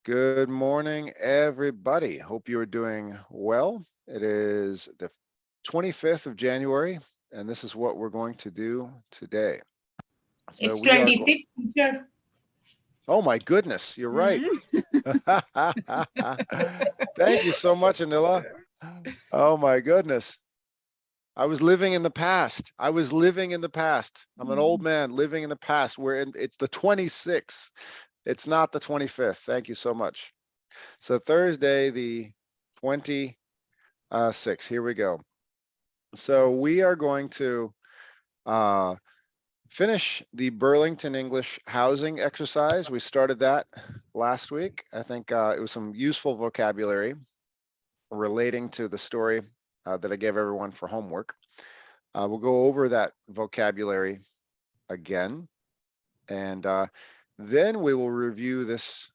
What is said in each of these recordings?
Good morning, everybody. Hope you are doing well. It is the 25th of January, and this is what we're going to do today. So It's we are going, 26, teacher. oh my goodness, you're right. Mm. Thank you so much, Anila. Oh my goodness. I was living in the past. I was living in the past. I'm an old man living in the past. It's the 26th. It's not the 25th. Thank you so much. So Thursday, the 26th, here we go. So we are going to finish the Burlington English housing exercise. We started that last week. I think it was some useful vocabulary relating to the story that I gave everyone for homework. We'll go over that vocabulary again, and then we will review this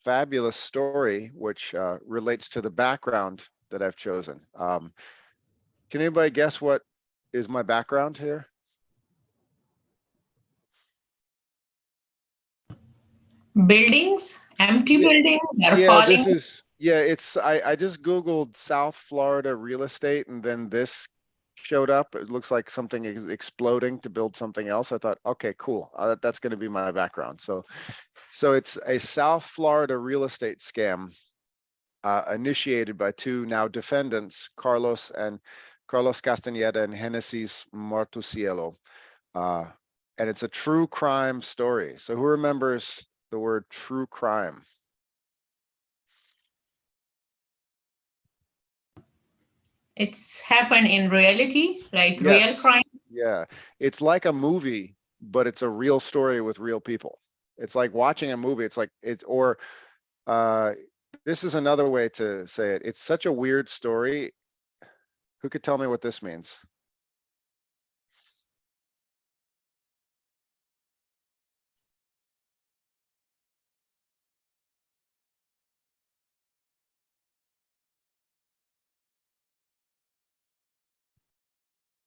fabulous story, which relates to the background that I've chosen. Can anybody guess what is my background here? Buildings, empty Yeah, buildings, they're yeah, this falling. is, yeah, it's, I just Googled South Florida real estate and then this showed up. It looks like something is exploding to build something else. I thought, okay, cool. That's going to be my background. So it's a South Florida real estate scam initiated by two now defendants, Carlos Castaneda and Genesis Martusielo. And it's a true crime story. So who remembers the word true crime? It's happened in reality, like real crime. Yes. Yeah. It's like a movie, but it's a real story with real people. It's like watching a movie. It's like or uh, this is another way to say it. It's such a weird story. Who could tell me what this means?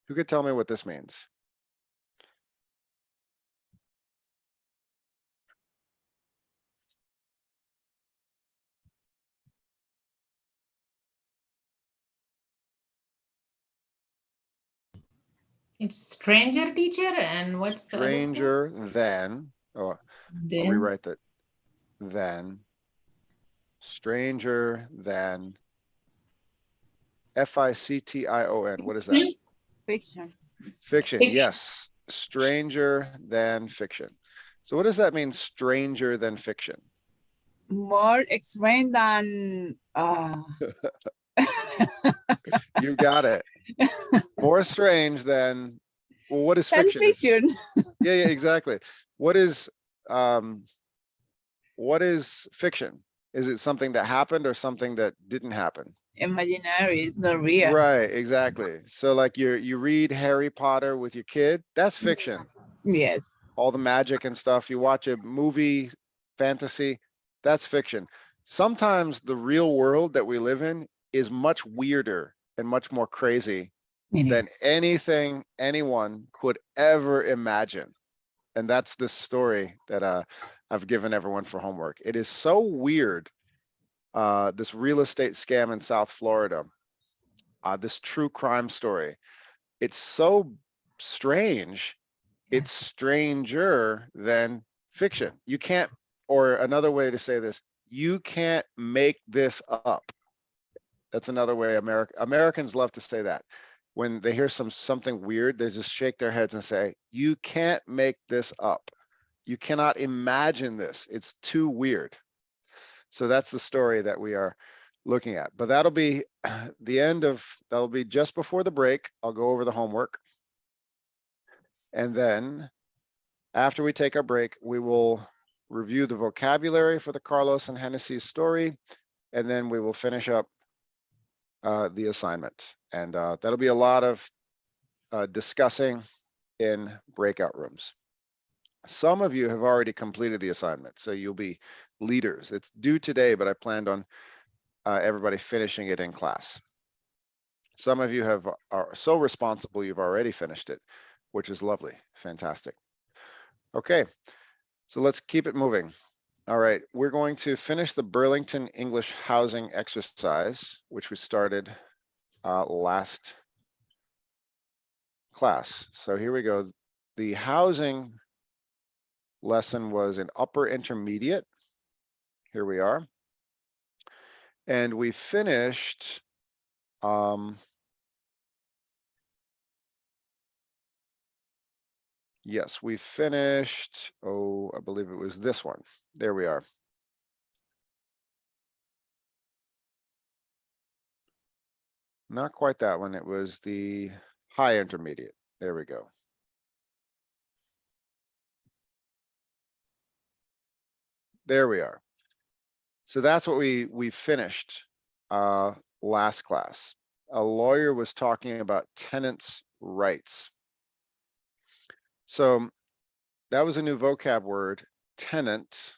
Who could tell me what this means? It's stranger teacher, and what's the other thing? Stranger than, oh, I'll Then rewrite that. Than, stranger than, Fiction. What is that? Fiction. Fiction, fiction. yes. Stranger than fiction. So what does that mean, stranger than fiction? More extreme than You got it. More strange than, well, what is than fiction? fiction. Yeah, exactly. What is fiction? Is it something that happened or something that didn't happen? Imaginary, it's not real. Right, exactly. So like you read Harry Potter with your kid, that's fiction. Yes. All the magic and stuff. You watch a movie, fantasy, that's fiction. Sometimes the real world that we live in is much weirder and much more crazy than anything anyone could ever imagine. And that's this story that I've given everyone for homework. It is so weird, this real estate scam in South Florida, this true crime story. It's so strange. It's stranger than fiction. You can't, or another way to say this, you can't make this up. That's another way Americans love to say that. When they hear something weird, they just shake their heads and say, you can't make this up. You cannot imagine this. It's too weird. So that's the story that we are looking at. But that'll be that'll be just before the break. I'll go over the homework. And then after we take our break, we will review the vocabulary for the Carlos and Hennessy story, and then we will finish up the assignment. And that'll be a lot of discussing in breakout rooms. Some of you have already completed the assignment, so you'll be leaders. It's due today, but I planned on everybody finishing it in class. Some of you are so responsible, you've already finished it, which is lovely, fantastic. Okay, so let's keep it moving. All right, we're going to finish the Burlington English housing exercise, which we started last class. So here we go. The housing lesson was in upper intermediate. Here we are. And we finished yes, we finished, oh, I believe it was this one. There we are. Not quite that one. It was the high intermediate. There we go. There we are. So that's what we finished last class. A lawyer was talking about tenants' rights. So that was a new vocab word, tenant.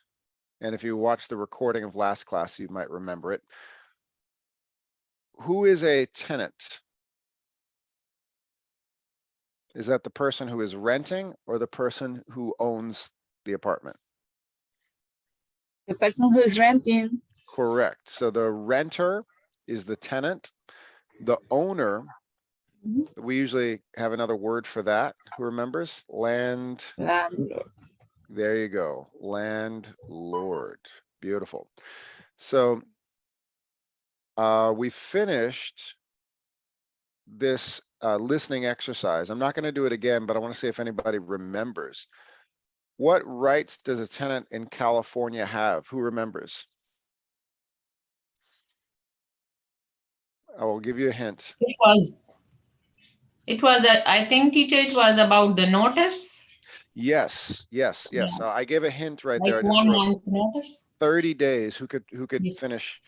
And if you watch the recording of last class, you might remember it. Who is a tenant? Is that the person who is renting or the person who owns the apartment? The person who is renting. Correct. So the renter is the tenant. The owner, we usually have another word for that. Who remembers? Landlord. There you go. Landlord. Beautiful. So we finished this listening exercise. I'm not going to do it again, but I want to see if anybody remembers. What rights does a tenant in California have? Who remembers? I will give you a hint. It was, I think, teacher, it was about the notice. Yes. Yeah. I gave a hint right Like there. I just 1 wrote month notice. 30 days. Who could Yes. finish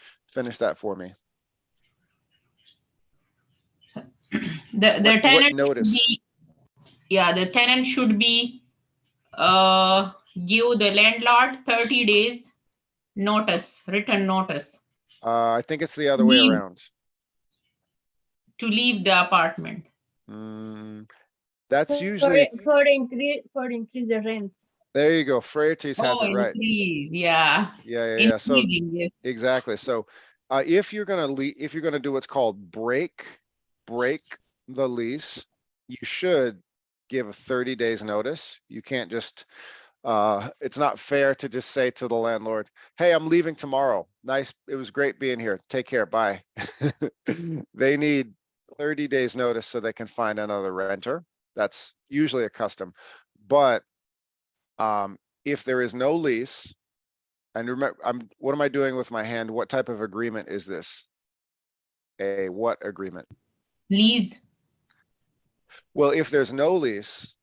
that for me? The What tenant notice? should be, yeah, the tenant should be give the landlord 30 days notice, written notice I think it's the other way Leave. around. To leave the apartment. That's usually for increase the rents. there you go. Freitas has it right. Increase, yeah. Yeah. So Increasing, yes. exactly. So if you're gonna do what's called break the lease, you should give 30 days notice. You can't just it's not fair to just say to the landlord, hey, I'm leaving tomorrow. Nice, it was great being here. Take care, bye. They need 30 days notice so they can find another renter. That's usually a custom. But if there is no lease, and remember, what am I doing with my hand? What type of agreement is this? A what agreement? Lease. Well, if there's no lease,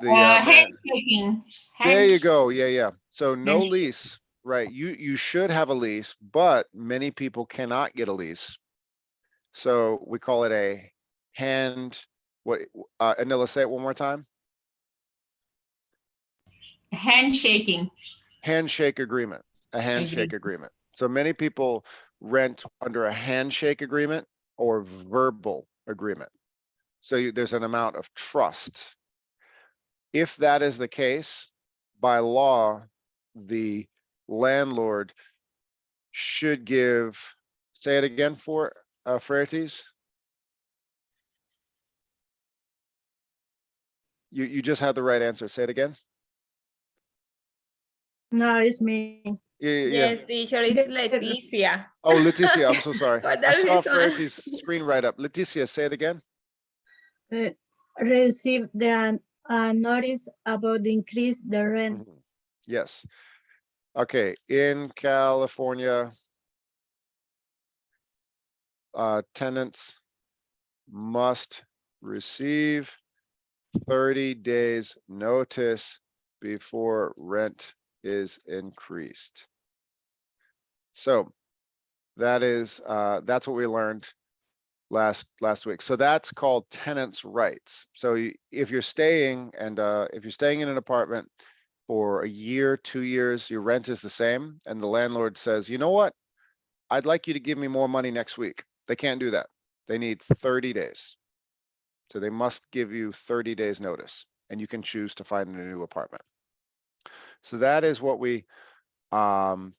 Handshaking. there you go. Yeah. So no Handshake. lease, right? You should have a lease, but many people cannot get a lease. So we call it a Anila, say it one more time. Handshaking. Handshake agreement, a handshake agreement. So many people rent under a handshake agreement or verbal agreement. So there's an amount of trust. If that is the case, by law, the landlord should give, say it again for Freitas. You just had the right answer. Say it again. No, it's me. Yeah. Yes, teacher, it's Leticia. Oh, Leticia, I'm so sorry. For I that saw reason. Freitas' screen right up. Leticia, say it again. Receive the notice about the increase the rent. Yes. Okay, in California, tenants must receive 30 days notice before rent is increased. So that is that's what we learned last week. So that's called tenants' rights. So if you're staying in an apartment for a year, 2 years, your rent is the same, and the landlord says, you know what, I'd like you to give me more money next week. They can't do that. They need 30 days. So they must give you 30 days notice, and you can choose to find a new apartment. So that is what we, that's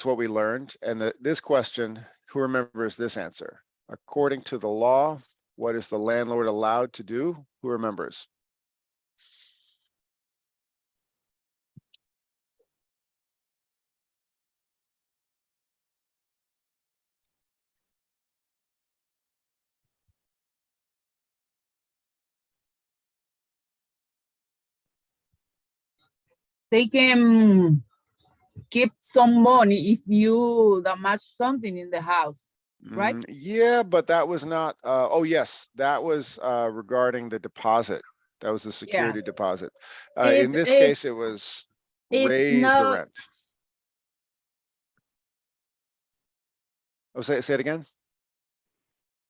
what we learned. And this question, who remembers this answer? According to the law, what is the landlord allowed to do? Who remembers? They can keep some money if you damage something in the house, right? Yeah, but that was not, oh yes, that was regarding the deposit. That was the security Yes. deposit. If- In this if- case, it was if raise the no- rent. Oh, say it again.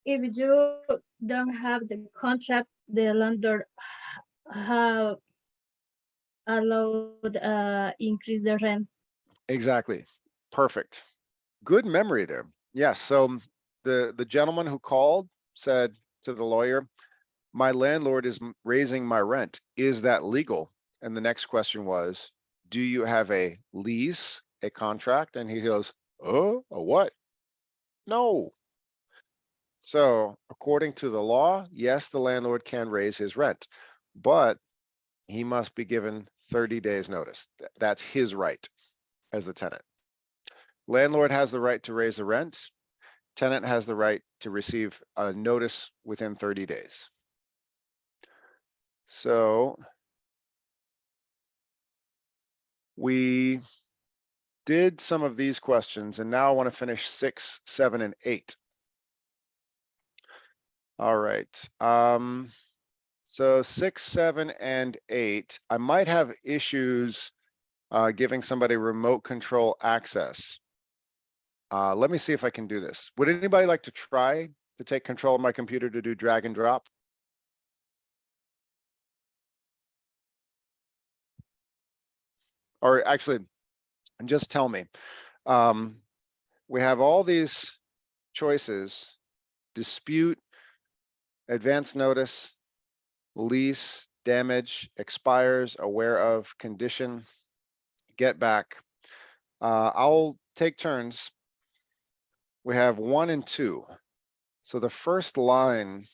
If you don't have the contract, the landlord have allowed increase the rent. Exactly. Perfect. Good memory there. Yes. So the gentleman who called said to the lawyer, my landlord is raising my rent. Is that legal? And the next question was, do you have a lease, a contract? And he goes, oh, a what? No. So according to the law, yes, the landlord can raise his rent, but he must be given 30 days notice. That's his right as the tenant. Landlord has the right to raise the rent. Tenant has the right to receive a notice within 30 days. So we did some of these questions, and now I want to finish 6, 7, and 8. All right. So 6, 7, and 8, I might have issues giving somebody remote control access. Let me see if I can do this. Would anybody like to try to take control of my computer to do drag and drop? Or actually, just tell me. We have all these choices: dispute, advance notice, lease, damage, expires, aware of, condition, get back. I'll take turns. We have 1 and 2. So the first line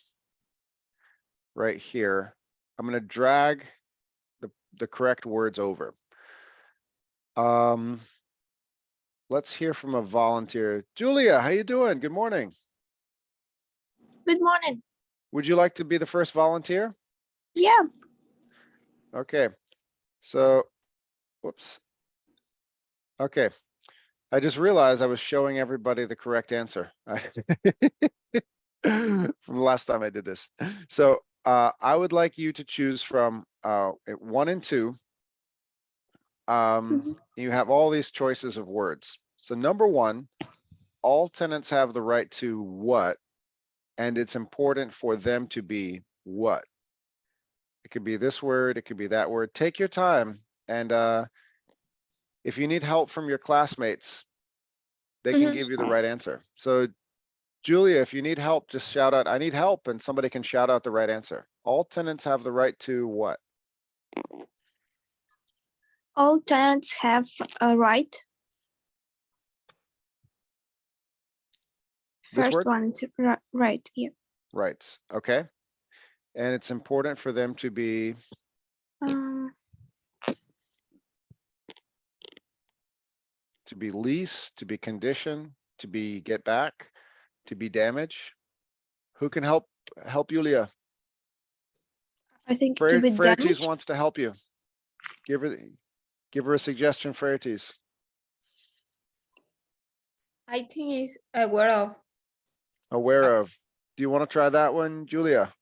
right here, I'm going to drag the correct words over. Let's hear from a volunteer. Julia, how you doing? Good morning. Good morning. Would you like to be the first volunteer? Yeah. Okay. So, whoops. Okay. I just realized I was showing everybody the correct answer from the last time I did this. So I would like you to choose from 1 and 2. You have all these choices of words. So number 1, all tenants have the right to what? And it's important for them to be what? It could be this word, it could be that word. Take your time. And if you need help from your classmates, they can give you the right answer. So Julia, if you need help, just shout out, I need help, and somebody can shout out the right answer. All tenants have the right to what? All tenants have a right. This First word? one is right. Yeah. Rights, okay. And it's important for them to be, lease, to be condition, to be get back, to be damage. Who can help Julia? I think to be Frerites damaged. wants to help you. Give her a suggestion, Frerites. I think it's aware of. Aware of. Do you want to try that one, Julia?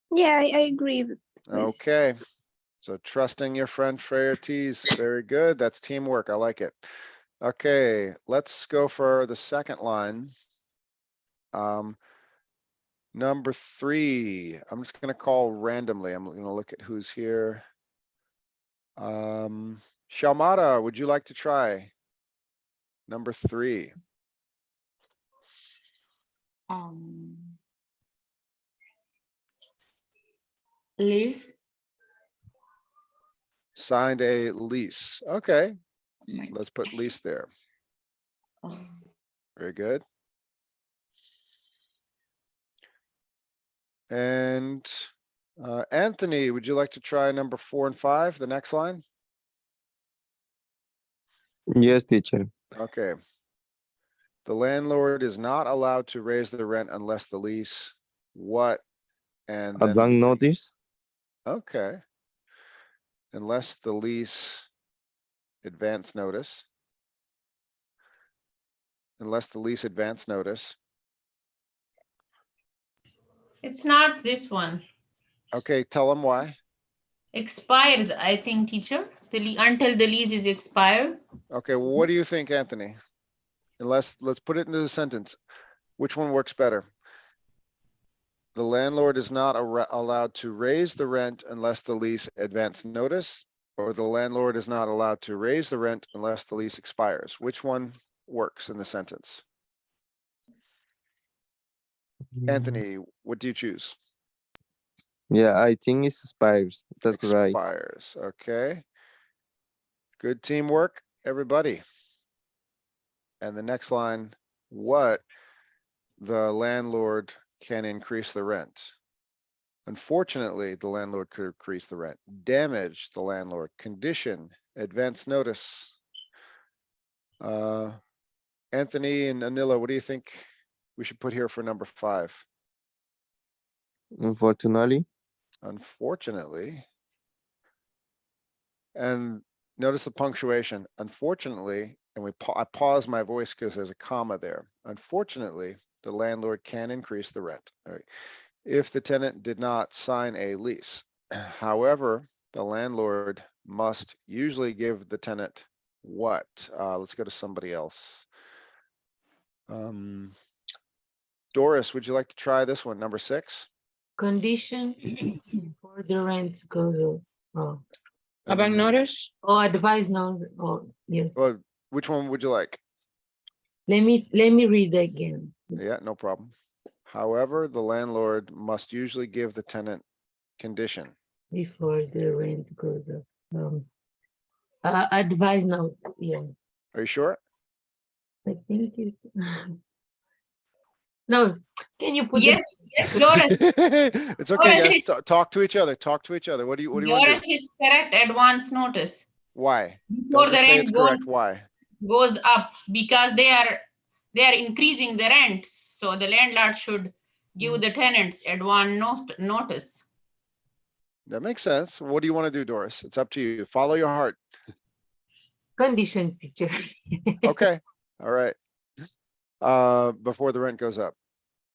Yeah, I agree with this. Okay. So trusting your friend Frerites, very good. That's teamwork. I like it. Okay, let's go for the second line. Number 3, I'm just going to call randomly. I'm going to look at who's here. Shalmata, would you like to try number 3? Lease. Signed a lease. Okay, My- let's put lease there. oh, Very good. And Anthony, would you like to try number 4 and 5, the next line? Yes, teacher. Okay. The landlord is not allowed to raise the rent unless the lease, what? And then, Advance notice. okay. Unless the lease advance notice. Unless the lease advance notice. It's not this one. Okay, tell them why. Expires, I think, teacher, until the lease is expired. Okay, well, what do you think, Anthony? Unless, let's put it into the sentence. Which one works better? The landlord is not allowed to raise the rent unless the lease advance notice, or the landlord is not allowed to raise the rent unless the lease expires. Which one works in the sentence? Anthony, what do you choose? Yeah, I think it expires. That's right. Expires, okay. Good teamwork, everybody. And the next line, what? The landlord can increase the rent. Unfortunately, the landlord could increase the rent. Damage the landlord. Condition, advance notice. Anthony and Anila, what do you think we should put here for number 5? Unfortunately. Unfortunately. And notice the punctuation. Unfortunately, and I pause my voice because there's a comma there. Unfortunately, the landlord can increase the rent. All right. If the tenant did not sign a lease. However, the landlord must usually give the tenant what? Let's go to somebody else. Doris, would you like to try this one, number 6? Condition for the rent goes up. Oh, About notice? oh, advice no. Oh, yes. Well, which one would you like? Let me read again. Yeah, no problem. However, the landlord must usually give the tenant condition. Before the rent goes up. Advice no. Yeah, Are you sure? I think it. No, can you put Yes, yes, Doris. It's okay, Doris, guys. Talk to each other. Talk to each other. What do you want to Doris, do? it's correct, advance notice. Why? Before Don't the just say rent it's correct. Why? goes up, because they are increasing the rent. So the landlord should give the tenants advance notice. That makes sense. What do you want to do, Doris? It's up to you. Follow your heart. Condition, teacher. Okay. All right. Before the rent goes up.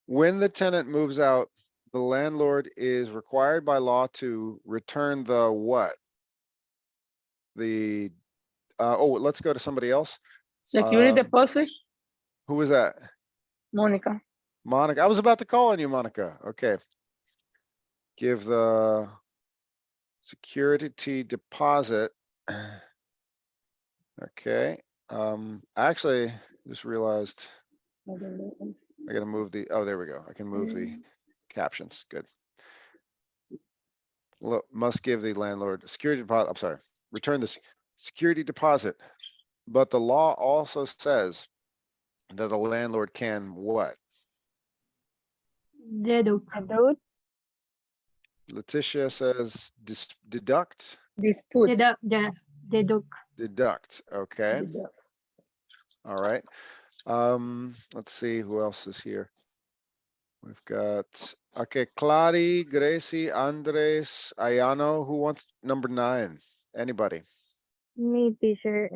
When the tenant moves out, the landlord is required by law to return the what? The, let's go to somebody else. Security Um, deposit? Who was that? Monica. Monica. I was about to call on you, Monica. Okay. Give the security deposit. Okay. Actually, just realized I gotta move the, oh, there we go. I can move the captions. Good. Look, must give the landlord security deposit. I'm sorry. Return the security deposit. But the law also says that the landlord can what? Deduct. Letitia says deduct. Dispute. Deduct. Okay. All right. Let's see who else is here. We've got, okay, Clary, Gracie, Andres, Ayano. Who wants number 9? Anybody? Me, teacher.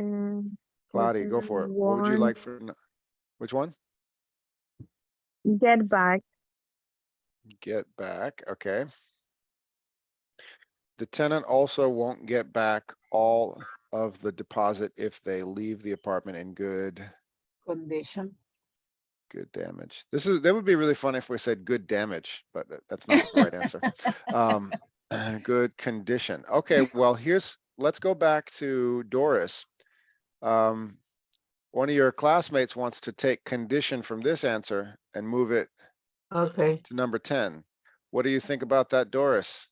Clary, go for it. What would you like for, which one? Get back. Get back, okay. The tenant also won't get back all of the deposit if they leave the apartment in good damage. That would be really fun if we said good damage, but that's not the right answer. Good condition. Okay, well, let's go back to Doris. One of your classmates wants to take condition from this answer and move it Okay. to number 10. What do you think about that, Doris?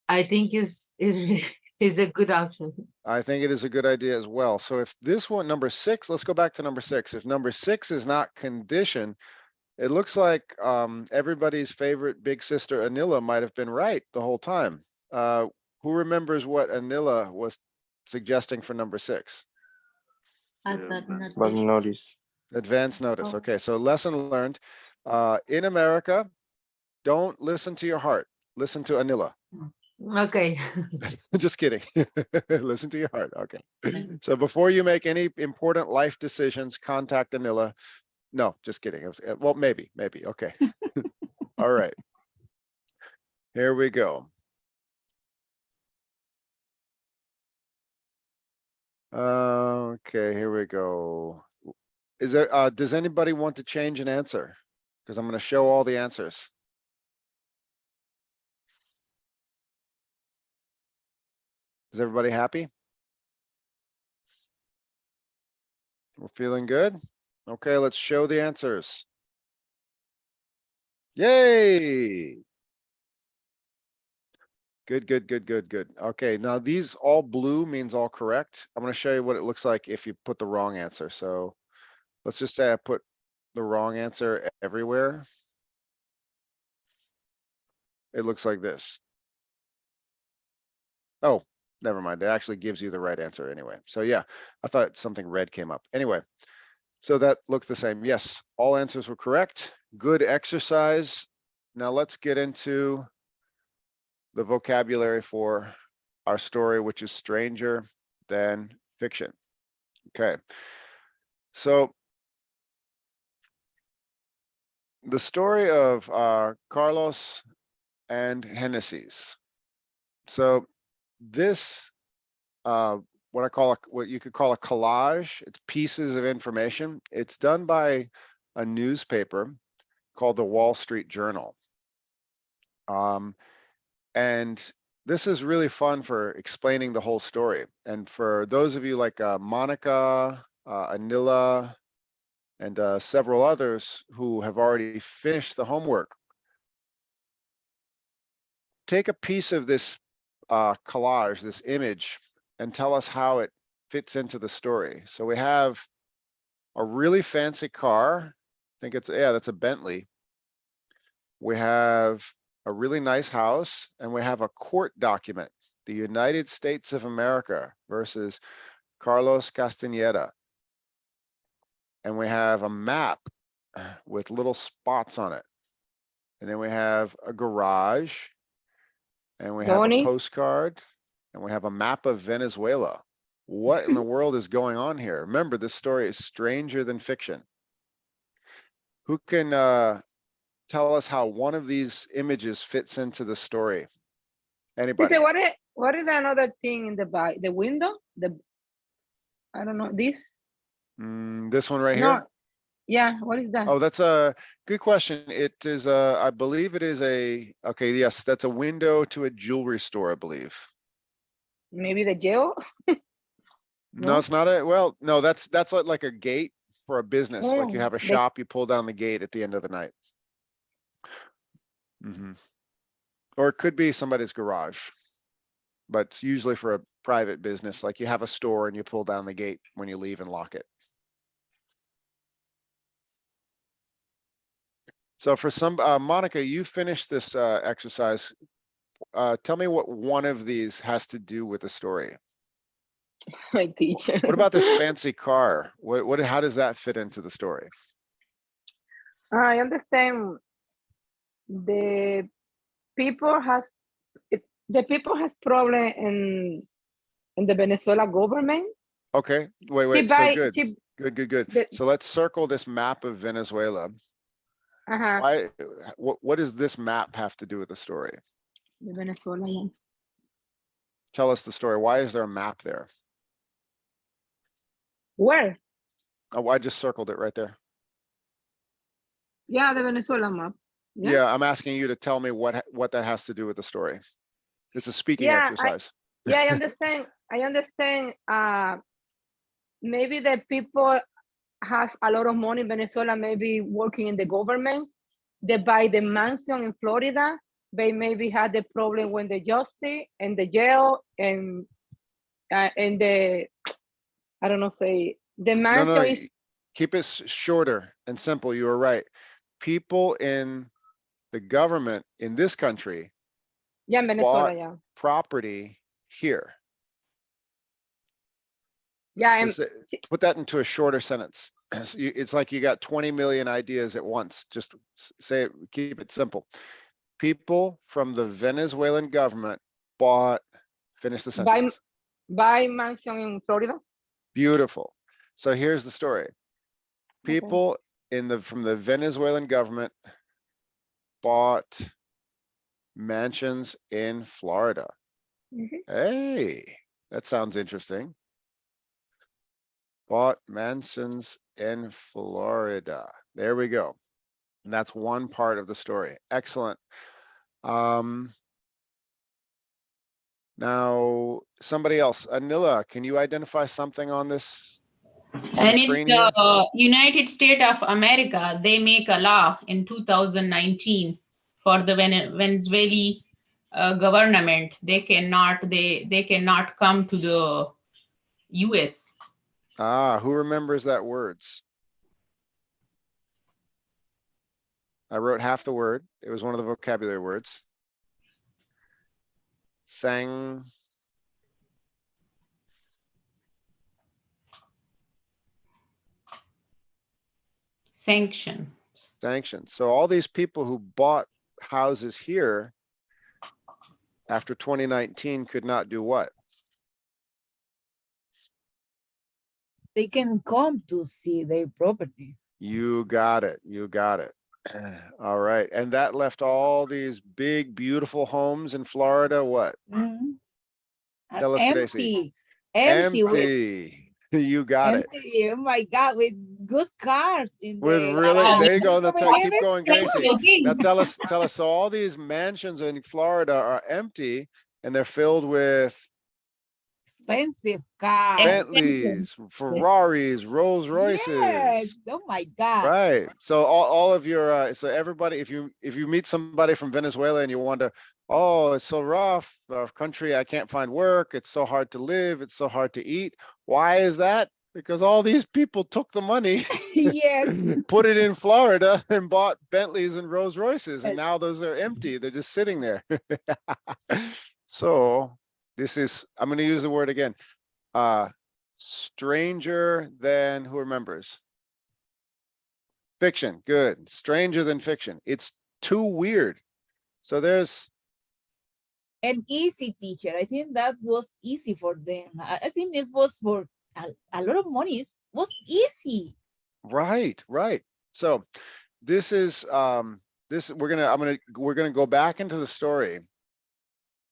I think is a good option. I think it is a good idea as well. So if this one, number 6, let's go back to number 6. If number 6 is not conditioned, it looks like everybody's favorite big sister Anila might have been right the whole time. Who remembers what Anila was suggesting for number 6? But notice. Advance notice. Oh. Okay, so lesson learned. In America, don't listen to your heart. Listen to Anila. Okay. Just kidding. Listen to your heart. Okay. So before you make any important life decisions, contact Anila. No, just kidding. Well, maybe. Okay. All right. Here we go. Okay, here we go. Is there, does anybody want to change an answer? Because I'm going to show all the answers. Is everybody happy? We're feeling good? Okay, let's show the answers. Yay! Good. Okay, now these all blue means all correct. I'm going to show you what it looks like if you put the wrong answer. So let's just say I put the wrong answer everywhere. It looks like this. Oh, never mind. It actually gives you the right answer anyway. So yeah, I thought something red came up. Anyway, so that looked the same. Yes, all answers were correct. Good exercise. Now let's get into the vocabulary for our story, which is stranger than fiction. Okay. So the story of Carlos and Hennessy's. So this, what you could call a collage, it's pieces of information. It's done by a newspaper called the Wall Street Journal. And this is really fun for explaining the whole story. And for those of you like Monica, Anila, and several others who have already finished the homework, take a piece of this collage, this image, and tell us how it fits into the story. So we have a really fancy car. I think it's, yeah, that's a Bentley. We have a really nice house, and we have a court document, the United States of America versus Carlos Castañeda. And we have a map with little spots on it. And then we have a garage, and we have Tony? a postcard, and we have a map of Venezuela. What in the world is going on here? Remember, this story is stranger than fiction. Who can tell us how one of these images fits into the story? Anybody? Dice, what is another thing in the back? The window? I don't know, this? This one right No. here? Yeah, what is that? Oh, that's a good question. It is I believe it is okay, yes, that's a window to a jewelry store, I believe. Maybe the jail? No, No? it's not well, no, that's like a gate for a business. Like you Oh, have a shop, you pull down the gate at the end of the night. Or it could be somebody's garage, but it's usually for a private business. Like you have a store and you pull down the gate when you leave and lock it. So for some, Monica, you finished this exercise. Tell me what one of these has to do with the story. my teacher. What about this fancy car? How does that fit into the story? I understand the people has problem in the Venezuela government. Okay, wait, so good. So let's circle this map of Venezuela. Why? What does this map have to do with the story? The Venezuela, yeah. Tell us the story. Why is there a map there? Where? Oh, I just circled it right there. Yeah, the Venezuela map. Yeah, I'm asking you to tell me what that has to do with the story. It's a speaking exercise. I understand. Maybe the people has a lot of money in Venezuela, maybe working in the government, they buy the mansion in Florida, they maybe had the problem with the justice and the jail and the, I don't know, say the No, mansion no, is, keep it shorter and simple. You were right. People in the government in this country yeah, in Venezuela, bought yeah. property here. Yeah, So and put that into a shorter sentence. So it's like you got 20 million ideas at once. Just say it, keep it simple. People from the Venezuelan government bought, finish the sentence. buy mansion in Florida. Beautiful. So here's the story. People from the Venezuelan government bought mansions in Florida. Hey, that sounds interesting. Bought mansions in Florida. There we go. And that's one part of the story. Excellent. Now, somebody else, Anila, can you identify something on this? And it's the United States of America. They make a law in 2019 for the Venezuelan government. They cannot come to the US. Who remembers that words? I wrote half the word. It was one of the vocabulary words. Sanctions. So all these people who bought houses here after 2019 could not do what? They can come to see their property. You got it. You got it. All right. And that left all these big, beautiful homes in Florida. What? Tell us, Gracie. Empty. You got it. Oh my God, with good cars in With the really, garage. there you go. Keep McKibbens? going, Gracie. Now tell us. So all these mansions in Florida are empty and they're filled with Expensive cars. Bentleys, Ferraris, Rolls Royces. Yes. Oh my God. Right. So all of your so everybody, if you meet somebody from Venezuela and you wonder, oh, it's so rough, our country, I can't find work, it's so hard to live, it's so hard to eat. Why is that? Because all these people took the money, Yes. put it in Florida and bought Bentleys and Rolls Royces, and now those are empty. They're just sitting there. So this is, I'm going to use the word again. Stranger than, who remembers? Fiction. Good. Stranger than fiction. It's too weird. So there's An easy teacher. I think that was easy for them. I think it was for a lot of money. It was easy. right. So this is we're gonna go back into the story.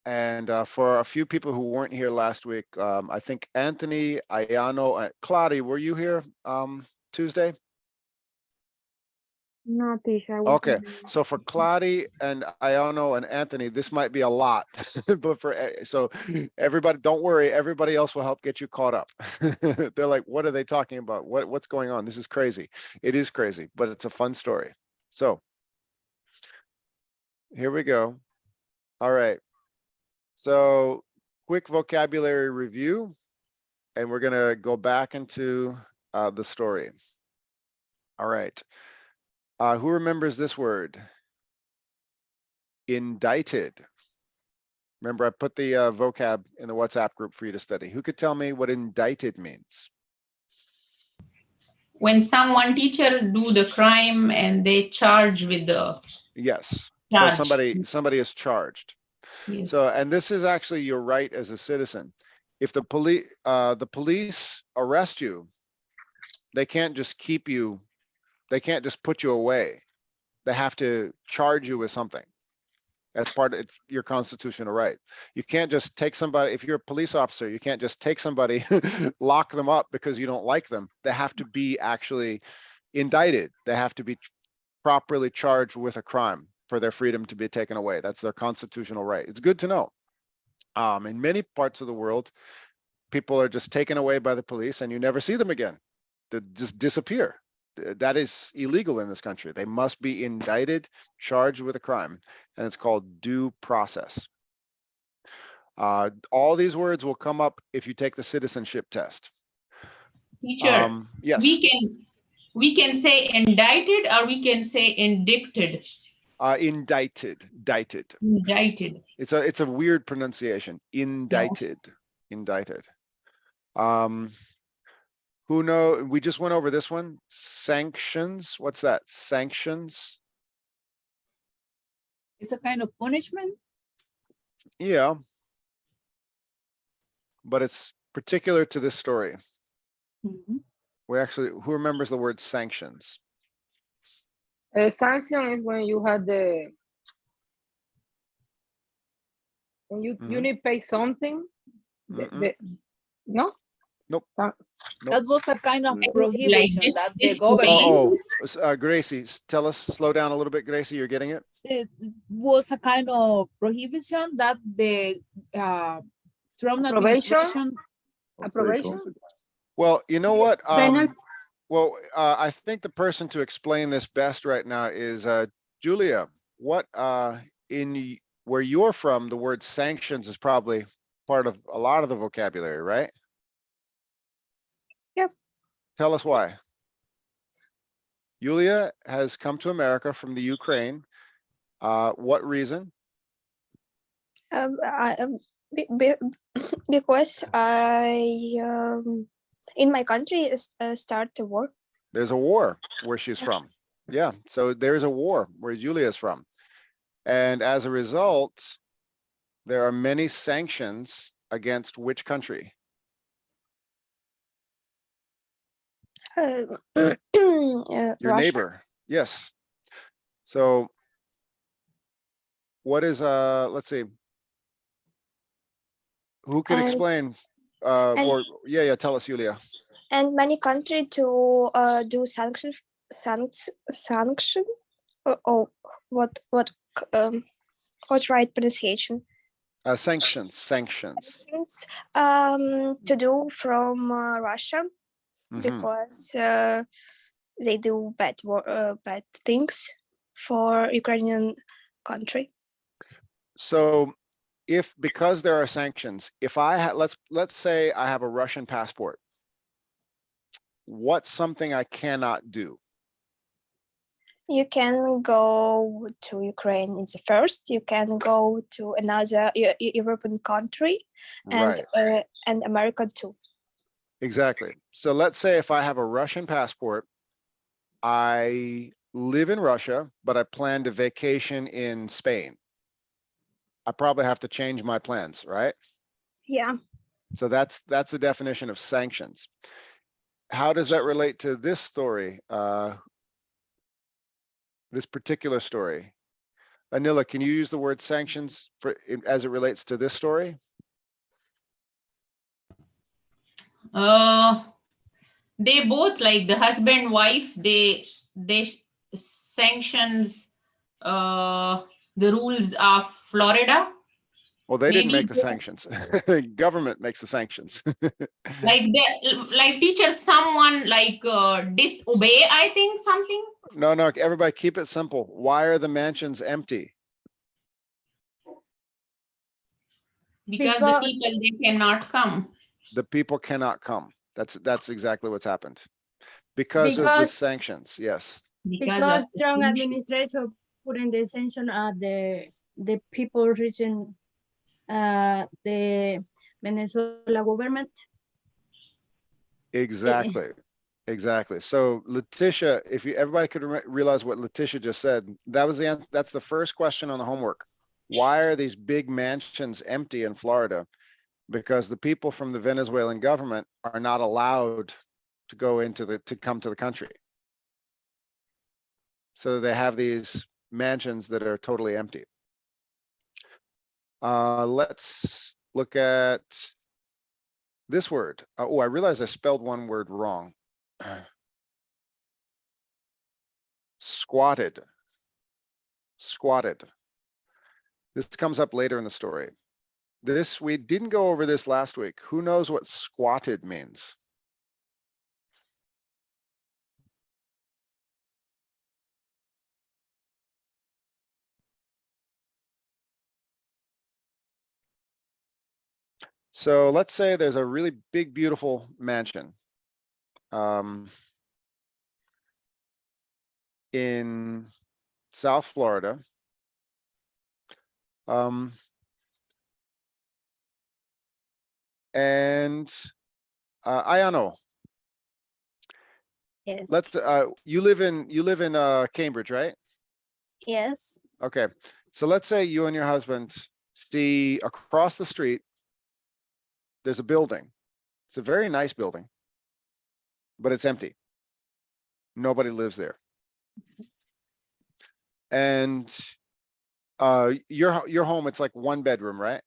And for a few people who weren't here last week, I think Anthony, Ayano, and Claudia, were you here Tuesday? No, teacher. Okay, so for Claudia and Ayano and Anthony, this might be a lot, but so everybody, don't worry, everybody else will help get you caught up. They're like, what are they talking about? What's going on? This is crazy. It is crazy, but it's a fun story. So here we go. All right. So quick vocabulary review, and we're gonna go back into the story. All right. Who remembers this word? Indicted. Remember, I put the vocab in the WhatsApp group for you to study. Who could tell me what indicted means? When someone teacher do the crime and they charge with the Yes. charge. So somebody is charged. Yes. So, and this is actually your right as a citizen. If the police arrest you, they can't just keep you. They can't just put you away. They have to charge you with something. That's it's your constitutional right. You can't just take somebody, if you're a police officer, you can't just take somebody, lock them up because you don't like them. They have to be actually indicted. They have to be properly charged with a crime for their freedom to be taken away. That's their constitutional right. It's good to know. In many parts of the world, people are just taken away by the police and you never see them again. just disappear. That is illegal in this country. They must be indicted, charged with a crime, and it's called due process. All these words will come up if you take the citizenship test. Teacher, Yes. we can say indicted or we can say indicted. Indicted. Indicted. It's a weird pronunciation. Indicted. Who know? We just went over this one. Sanctions. What's that? Sanctions. It's a kind of punishment. Yeah. But it's particular to this story. Mhm. Who remembers the word sanctions? A sanction is when you had when you need to pay something. No? Nope. That was a kind of Like prohibition this- that the this government, Gracie, tell us, slow down a little bit, Gracie, you're getting it? it was a kind of prohibition that the Trump administration. Approbation? Well, you know what? Penalty. Well, I think the person to explain this best right now is Julia. What where you're from, the word sanctions is probably part of a lot of the vocabulary, right? Yep. Tell us why. Julia has come to America from the Ukraine. What reason? Because I in my country start the war. There's a war where she's from. Yeah, so there's a war where Julia is from. And as a result, there are many sanctions against which country? Your Russia. neighbor. Yes. So what is let's see. Who can explain? Or yeah, tell us, Julia. And many countries to do sanction. What right pronunciation? Sanctions. To do from Russia because they do bad things for Ukrainian country. So because there are sanctions, if I let's say I have a Russian passport, what's something I cannot do? You can go to Ukraine is the first. You can go to another European country, and Right. and America too. Exactly. So let's say if I have a Russian passport, I live in Russia, but I plan to vacation in Spain. I probably have to change my plans, right? Yeah. So that's the definition of sanctions. How does that relate to this story? This particular story? Anila, can you use the word sanctions as it relates to this story? They both, like the husband, wife, they sanctions the rules of Florida. Well, they didn't Maybe make the sanctions. The government makes the sanctions. like teacher, someone like disobey, I think something. No, everybody keep it simple. Why are the mansions empty? Because the people, they cannot come. The people cannot come. That's exactly what's happened. Because of the sanctions, yes. Because strong administration putting the sanction at the people reaching the Venezuela government. Exactly. So Letitia, if everybody could realize what Letitia just said, that's the first question on the homework. Why are these big mansions empty in Florida? Because the people from the Venezuelan government are not allowed to go to come to the country. So they have these mansions that are totally empty. Let's look at this word. Oh, I realized I spelled one word wrong. Squatted. This comes up later in the story. We didn't go over this last week. Who knows what squatted means? So let's say there's a really big, beautiful mansion. In South Florida. And Ayano, Yes. let's you live in Cambridge, right? Yes. Okay. So let's say you and your husband see across the street, there's a building. It's a very nice building, but it's empty. Nobody lives there. And your home, it's like 1 bedroom, right?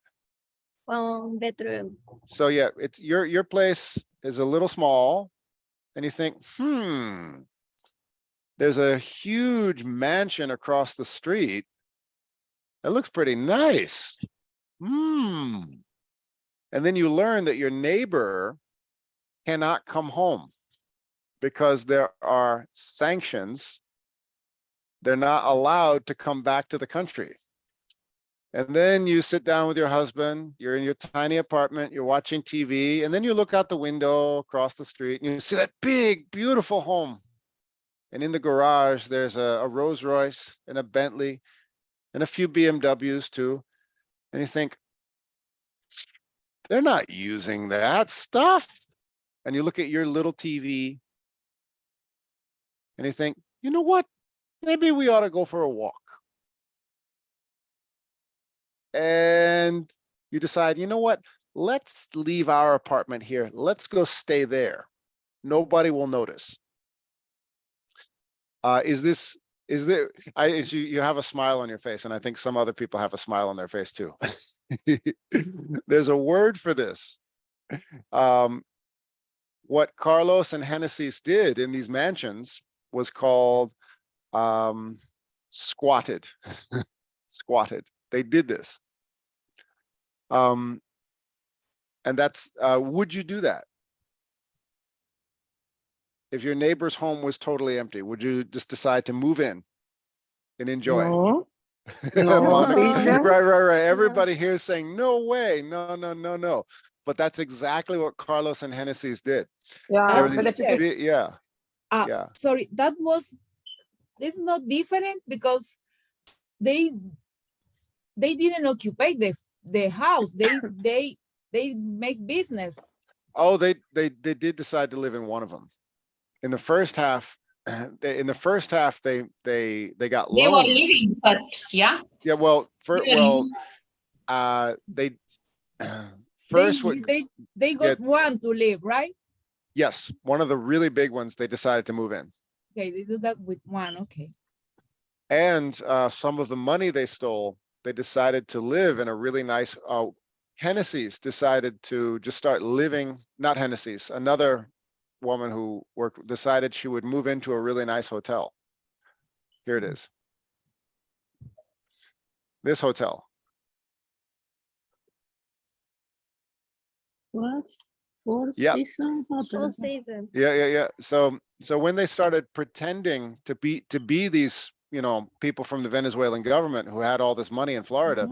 1 bedroom. So yeah, it's your place is a little small, and you think, there's a huge mansion across the street. That looks pretty nice. And then you learn that your neighbor cannot come home because there are sanctions. They're not allowed to come back to the country. And then you sit down with your husband, you're in your tiny apartment, you're watching TV, and then you look out the window across the street and you see that big, beautiful home. And in the garage, there's a Rolls Royce and a Bentley and a few BMWs too. And you think, they're not using that stuff. And you look at your little TV and you think, you know what? Maybe we ought to go for a walk. And you decide, you know what? Let's leave our apartment here. Let's go stay there. Nobody will notice. You have a smile on your face, and I think some other people have a smile on their face too. There's a word for this. What Carlos and Hennessy's did in these mansions was called squatted. Squatted. They did this. And that's, would you do that? If your neighbor's home was totally empty, would you just decide to move in and enjoy? No, no, Monica, teacher. right. Everybody here is saying, no way, no. But that's exactly what Carlos and Hennessy's did. Yeah, There were but these- yeah. Yeah. Sorry, this is not different because they didn't occupy the house. They make business. Oh, they did decide to live in one of them. In the first half, they got They were loans. living first, yeah? Yeah, well, they first they got one to live, right? yes, one of the really big ones, they decided to move in. Okay, they do that with one, okay. And some of the money they stole, they decided to live in a really nice, Hennessy's decided to just start living, not Hennessy's, another woman who decided she would move into a really nice hotel. Here it is. This hotel. What? Four Yep. season hotel? 4 season. Yeah. So when they started pretending to be these, people from the Venezuelan government who had all this money in Florida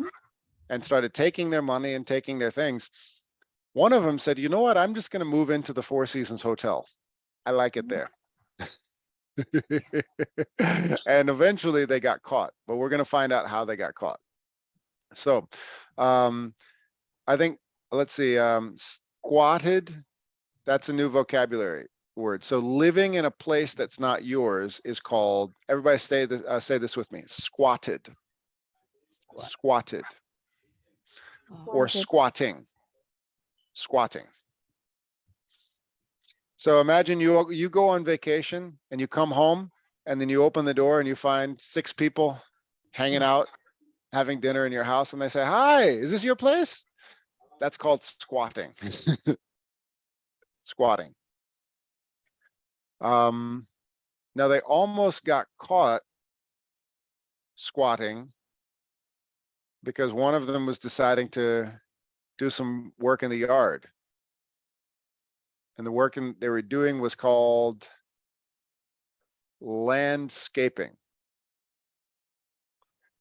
and started taking their money and taking their things, one of them said, you know what, I'm just going to move into the Four Seasons Hotel. I like it there. And eventually they got caught, but we're going to find out how they got caught. So I think, let's see, squatted, that's a new vocabulary word. So living in a place that's not yours is called, everybody say this with me, squatted. Squatted. Or squatting. Squatting. So imagine you go on vacation and you come home and then you open the door and you find 6 people hanging out, having dinner in your house, and they say, hi, is this your place? That's called squatting. Squatting. Now they almost got caught squatting because one of them was deciding to do some work in the yard. And the work they were doing was called landscaping.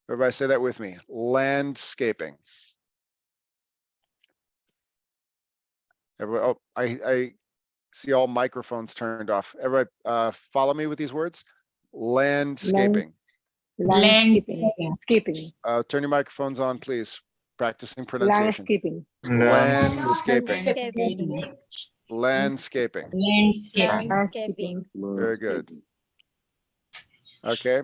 Everybody say that with me, landscaping. Everybody, oh, I see all microphones turned off. Everybody, follow me with these words. Landscaping. Landscaping. Skipping. Turn your microphones on, please. Practicing pronunciation. Landscaping. Landscaping. Landscaping. Landscaping. Landscaping. Landscaping. Very good. Okay.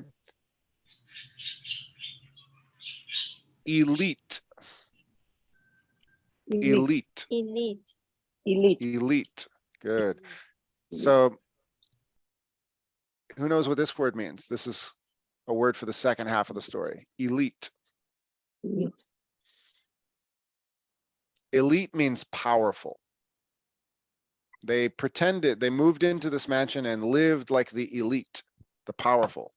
Elite. Elite. Elite. Elite. Elite. Elite. Good. So who knows what this word means? This is a word for the second half of the story. Elite. Elite. Elite means powerful. They pretended, they moved into this mansion and lived like the elite, the powerful.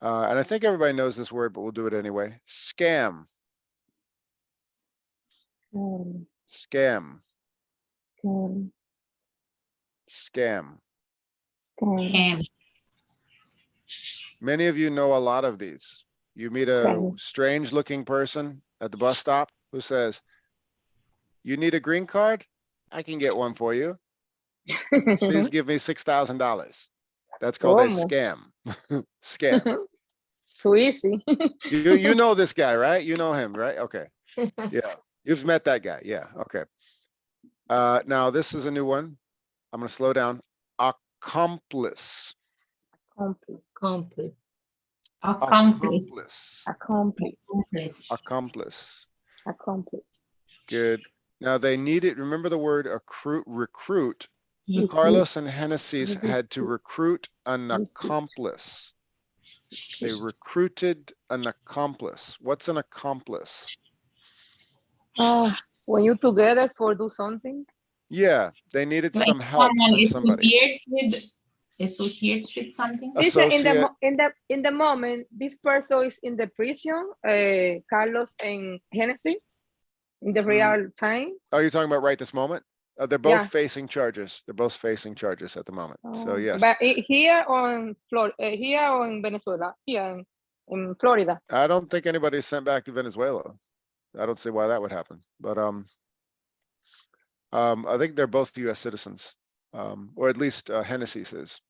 And I think everybody knows this word, but we'll do it anyway. Scam. Um, Scam. scam. Scam. Scam. Scam. Many of you know a lot of these. You meet a Scam. strange looking person at the bus stop who says, "You need a green card? I can get one for you. Please give me $6,000. That's called a ¿Cómo? scam. Scam. Too easy. You know this guy, right? You know him, right? Okay. Yeah. You've met that guy. Yeah. Okay. Now this is a new one. I'm going to slow down. Accomplice. Accomplice. Complete. Accomplice. Accomplice. Accomplice. Accomplice. Accomplice. Accomplice. Good. Now they needed, remember the word recruit. Mhm. Carlos and Hennessy had to recruit an accomplice. They recruited an accomplice. What's an accomplice? When you together for do something. Yeah, they needed Like some help someone from somebody. associates with something. Dice, Associate. in the moment, this person is in the prison, Carlos and Hennessy, in the real time. Oh, you're talking about right this moment? They're both Yeah. facing charges. They're both facing charges at the moment. So yes. But here on here on Venezuela, here in Florida. I don't think anybody's sent back to Venezuela. I don't see why that would happen. But I think they're both US citizens. Or at least Hennessy says.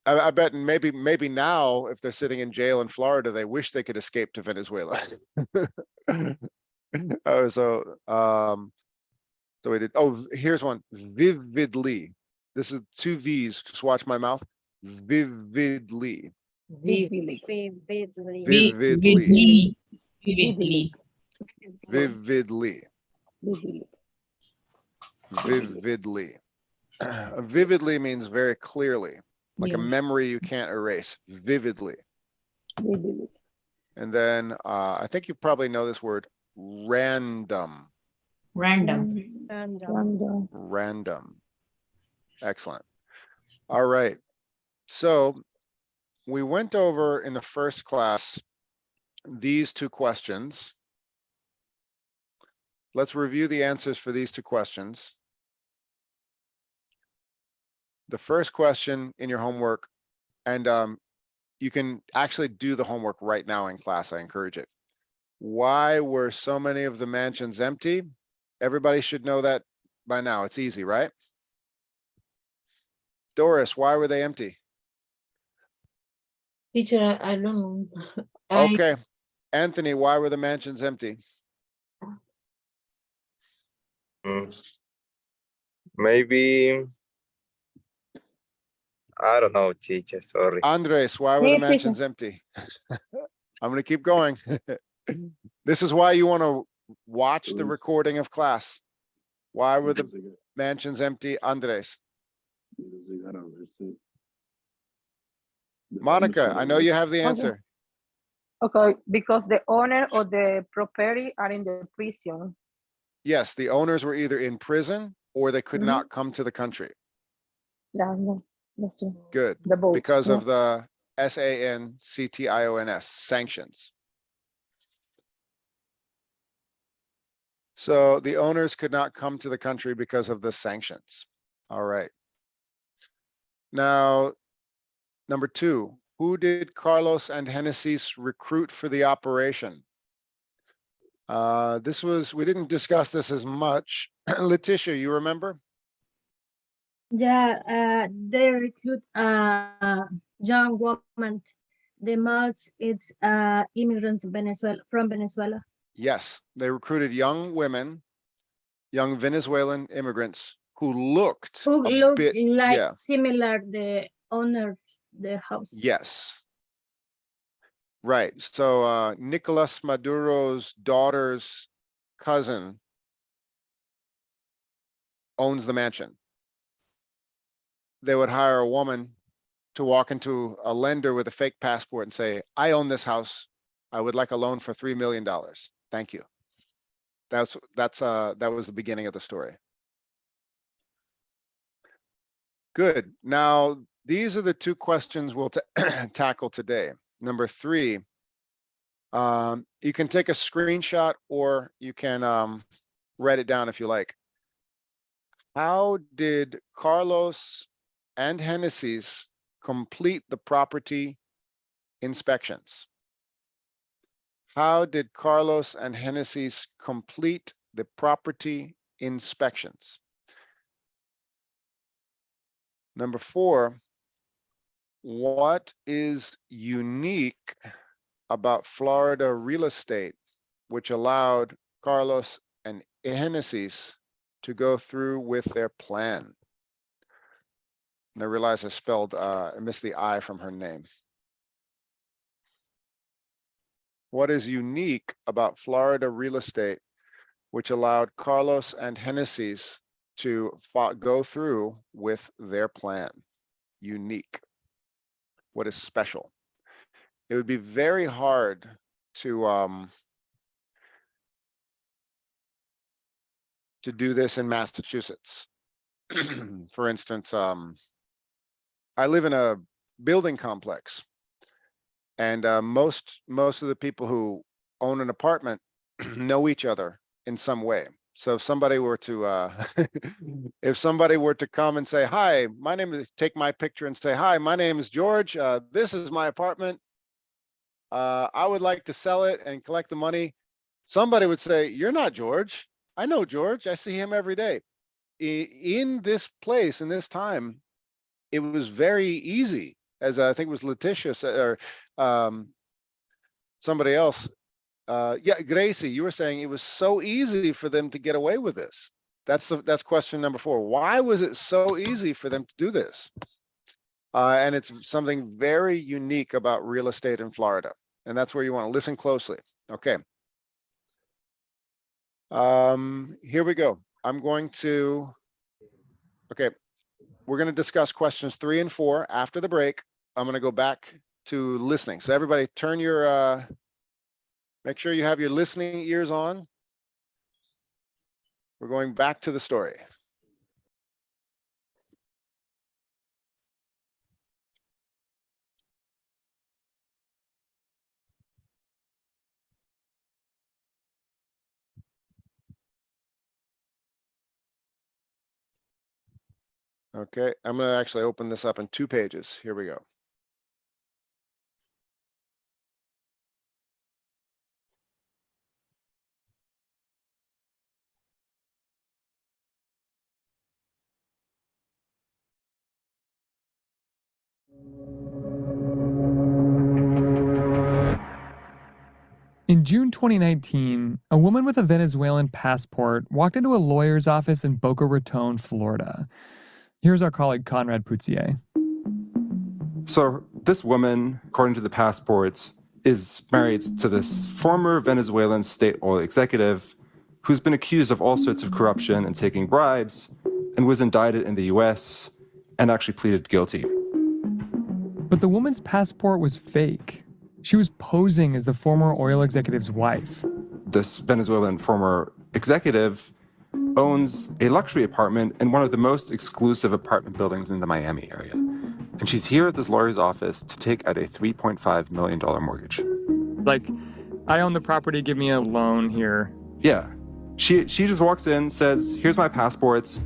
I bet maybe now, if they're sitting in jail in Florida, they wish they could escape to Venezuela. Oh, so we did. Oh, here's one. Vividly. This is 2 V's. Just watch my mouth. Vividly. Vividly. Vividly. Vividly. Vividly. Vividly. Vividly. Vividly. Vividly means very clearly, like a Yeah. memory you can't erase. Vividly. Vividly. And then I think you probably know this word, random. Random. Random. Random. Excellent. All right. So we went over in the first class these 2 questions. Let's review the answers for these 2 questions. The first question in your homework, and you can actually do the homework right now in class. I encourage it. Why were so many of the mansions empty? Everybody should know that by now. It's easy, right? Doris, why were they empty? Teacher, I don't. Okay. Anthony, why were the mansions empty? Maybe, I don't know, teacher, sorry. Andres, why were the Yes, teacher. mansions empty? I'm going to keep going. This is why you want to watch the recording of class. Why were the mansions empty, Andres? Monica, I know you have the answer. Okay, because the owner or the property are in the prison. Yes, the owners were either in prison or they could not come to the country. Yeah, no, that's true. Good. The boat. Because yeah. of the SANCTIONS, sanctions. So the owners could not come to the country because of the sanctions. All right. Now, number 2, who did Carlos and Genesis recruit for the operation? We didn't discuss this as much. Letitia, you remember? Yeah, they recruit young woman. The most it's immigrants from Venezuela. Yes, they recruited young women, young Venezuelan immigrants who looked Who a look bit, like yeah, similar the owner the house. yes. Right. So Nicolas Maduro's daughter's cousin owns the mansion. They would hire a woman to walk into a lender with a fake passport and say, I own this house. I would like a loan for $3 million. Thank you. That was the beginning of the story. Good. Now, these are the 2 questions we'll tackle today. Number 3, you can take a screenshot or you can write it down if you like. How did Carlos and Genesis complete the property inspections? How did Carlos and Genesis complete the property inspections? Number 4, what is unique about Florida real estate, which allowed Carlos and Genesis to go through with their plan? And I realize I missed the I from her name. What is unique about Florida real estate, which allowed Carlos and Genesis to go through with their plan? Unique. What is special? It would be very hard to do this in Massachusetts. For instance, I live in a building complex, and most of the people who own an apartment know each other in some way. So if somebody were to if somebody were to come and say, hi, my name is, take my picture and say, hi, my name is George. This is my apartment. I would like to sell it and collect the money. Somebody would say, you're not George. I know George. I see him every day. In this place, in this time, it was very easy, as I think it was Letitia said, or somebody else. Yeah, Gracie, you were saying it was so easy for them to get away with this. That's question number 4. Why was it so easy for them to do this? And it's something very unique about real estate in Florida. And that's where you want to listen closely. Okay. Here we go. Okay, we're going to discuss questions 3 and 4 after the break. I'm going to go back to listening. So everybody turn your, make sure you have your listening ears on. We're going back to the story. Okay, I'm going to actually open this up in 2 pages. Here we go. In June 2019, a woman with a Venezuelan passport walked into a lawyer's office in Boca Raton, Florida. Here's our colleague Conrad Poutier. So this woman, according to the passports, is married to this former Venezuelan state oil executive who's been accused of all sorts of corruption and taking bribes and was indicted in the US and actually pleaded guilty. But the woman's passport was fake. She was posing as the former oil executive's wife. This Venezuelan former executive owns a luxury apartment in one of the most exclusive apartment buildings in the Miami area. And she's here at this lawyer's office to take out a $3.5 million mortgage. Like, I own the property, give me a loan here. Yeah. She just walks in, says, here's my passports.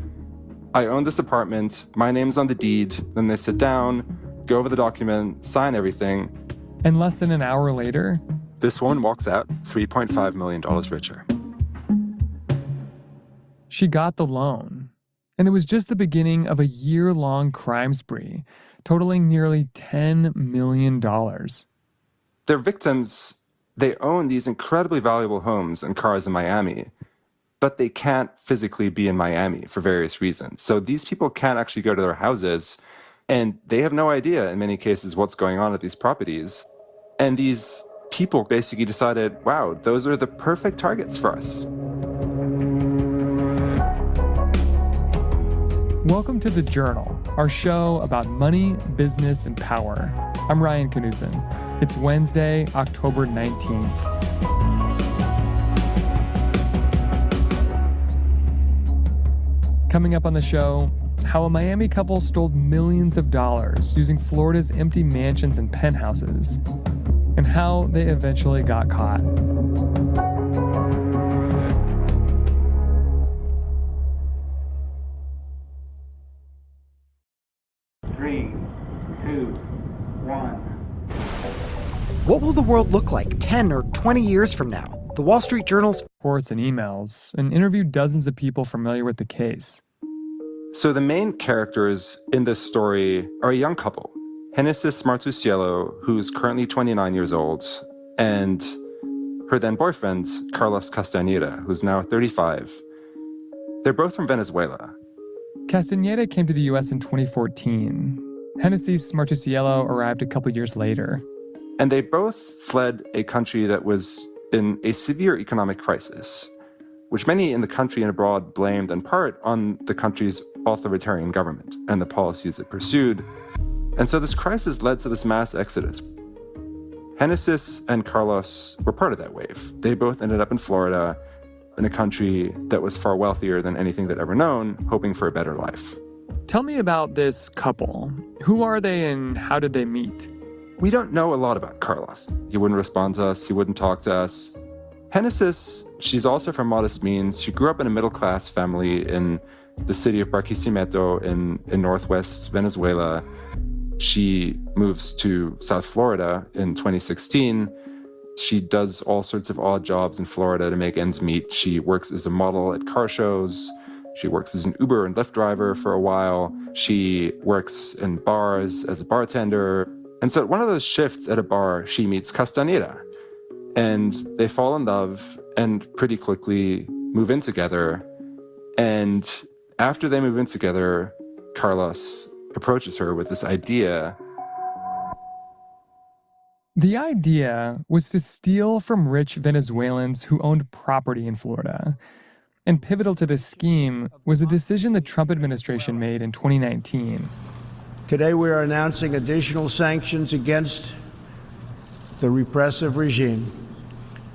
I own this apartment, my name's on the deed. Then they sit down, go over the document, sign everything. And less than an hour later, this woman walks out $3.5 million richer. She got the loan. And it was just the beginning of a year-long crime spree, totaling nearly $10 million. Their victims, they own these incredibly valuable homes and cars in Miami, but they can't physically be in Miami for various reasons. So these people can't actually go to their houses, and they have no idea, in many cases, what's going on at these properties. And these people basically decided, wow, those are the perfect targets for us. Welcome to The Journal, our show about money, business, and power. I'm Ryan Knudsen. It's Wednesday, October 19th. Coming up on the show, how a Miami couple stole millions of dollars using Florida's empty mansions and penthouses, and how they eventually got caught. What will the world look like 10 or 20 years from now? The Wall Street Journal's reports and emails and interviewed dozens of people familiar with the case. So the main characters in this story are a young couple, Genesis Martusiello, who's currently 29 years old, and her then boyfriend, Carlos Castañeda, who's now 35. They're both from Venezuela. Castañeda came to the U.S. in 2014. Genesis Martusiello arrived a couple years later. And they both fled a country that was in a severe economic crisis, which many in the country and abroad blamed in part on the country's authoritarian government and the policies it pursued. And so this crisis led to this mass exodus. Genesis and Carlos were part of that wave. They both ended up in Florida, in a country that was far wealthier than anything they'd ever known, hoping for a better life. Tell me about this couple. Who are they and how did they meet? We don't know a lot about Carlos. He wouldn't respond to us. He wouldn't talk to us. Genesis, she's also from modest means. She grew up in a middle-class family in the city of Barquisimeto in northwest Venezuela. She moves to South Florida in 2016. She does all sorts of odd jobs in Florida to make ends meet. She works as a model at car shows. She works as an Uber and Lyft driver for a while. She works in bars as a bartender. And so at one of those shifts at a bar, she meets Castañeda. And they fall in love and pretty quickly move in together. And after they move in together, Carlos approaches her with this idea. The idea was to steal from rich Venezuelans who owned property in Florida. And pivotal to this scheme was a decision the Trump administration made in 2019. Today we are announcing additional sanctions against the repressive regime,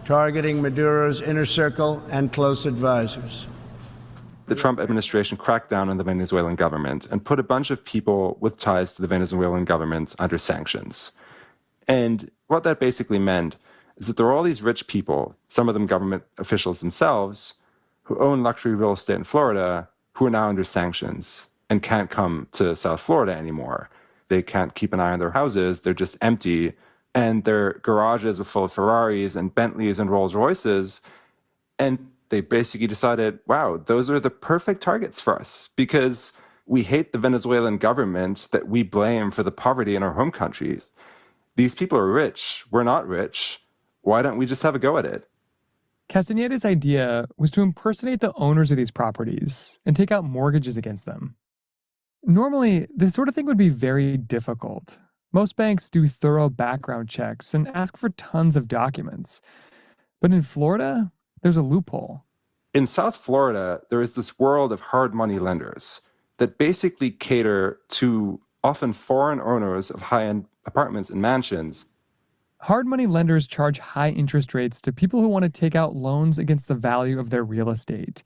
targeting Maduro's inner circle and close advisors. The Trump administration cracked down on the Venezuelan government and put a bunch of people with ties to the Venezuelan government under sanctions. And what that basically meant is that there are all these rich people, some of them government officials themselves, who own luxury real estate in Florida, who are now under sanctions and can't come to South Florida anymore. They can't keep an eye on their houses. They're just empty. And their garages were full of Ferraris and Bentleys and Rolls Royces. And they basically decided, wow, those are the perfect targets for us because we hate the Venezuelan government that we blame for the poverty in our home country. These people are rich. We're not rich. Why don't we just have a go at it? Castañeda's idea was to impersonate the owners of these properties and take out mortgages against them. Normally, this sort of thing would be very difficult. Most banks do thorough background checks and ask for tons of documents. But in Florida, there's a loophole. In South Florida, there is this world of hard money lenders that basically cater to often foreign owners of high-end apartments and mansions. Hard money lenders charge high interest rates to people who want to take out loans against the value of their real estate.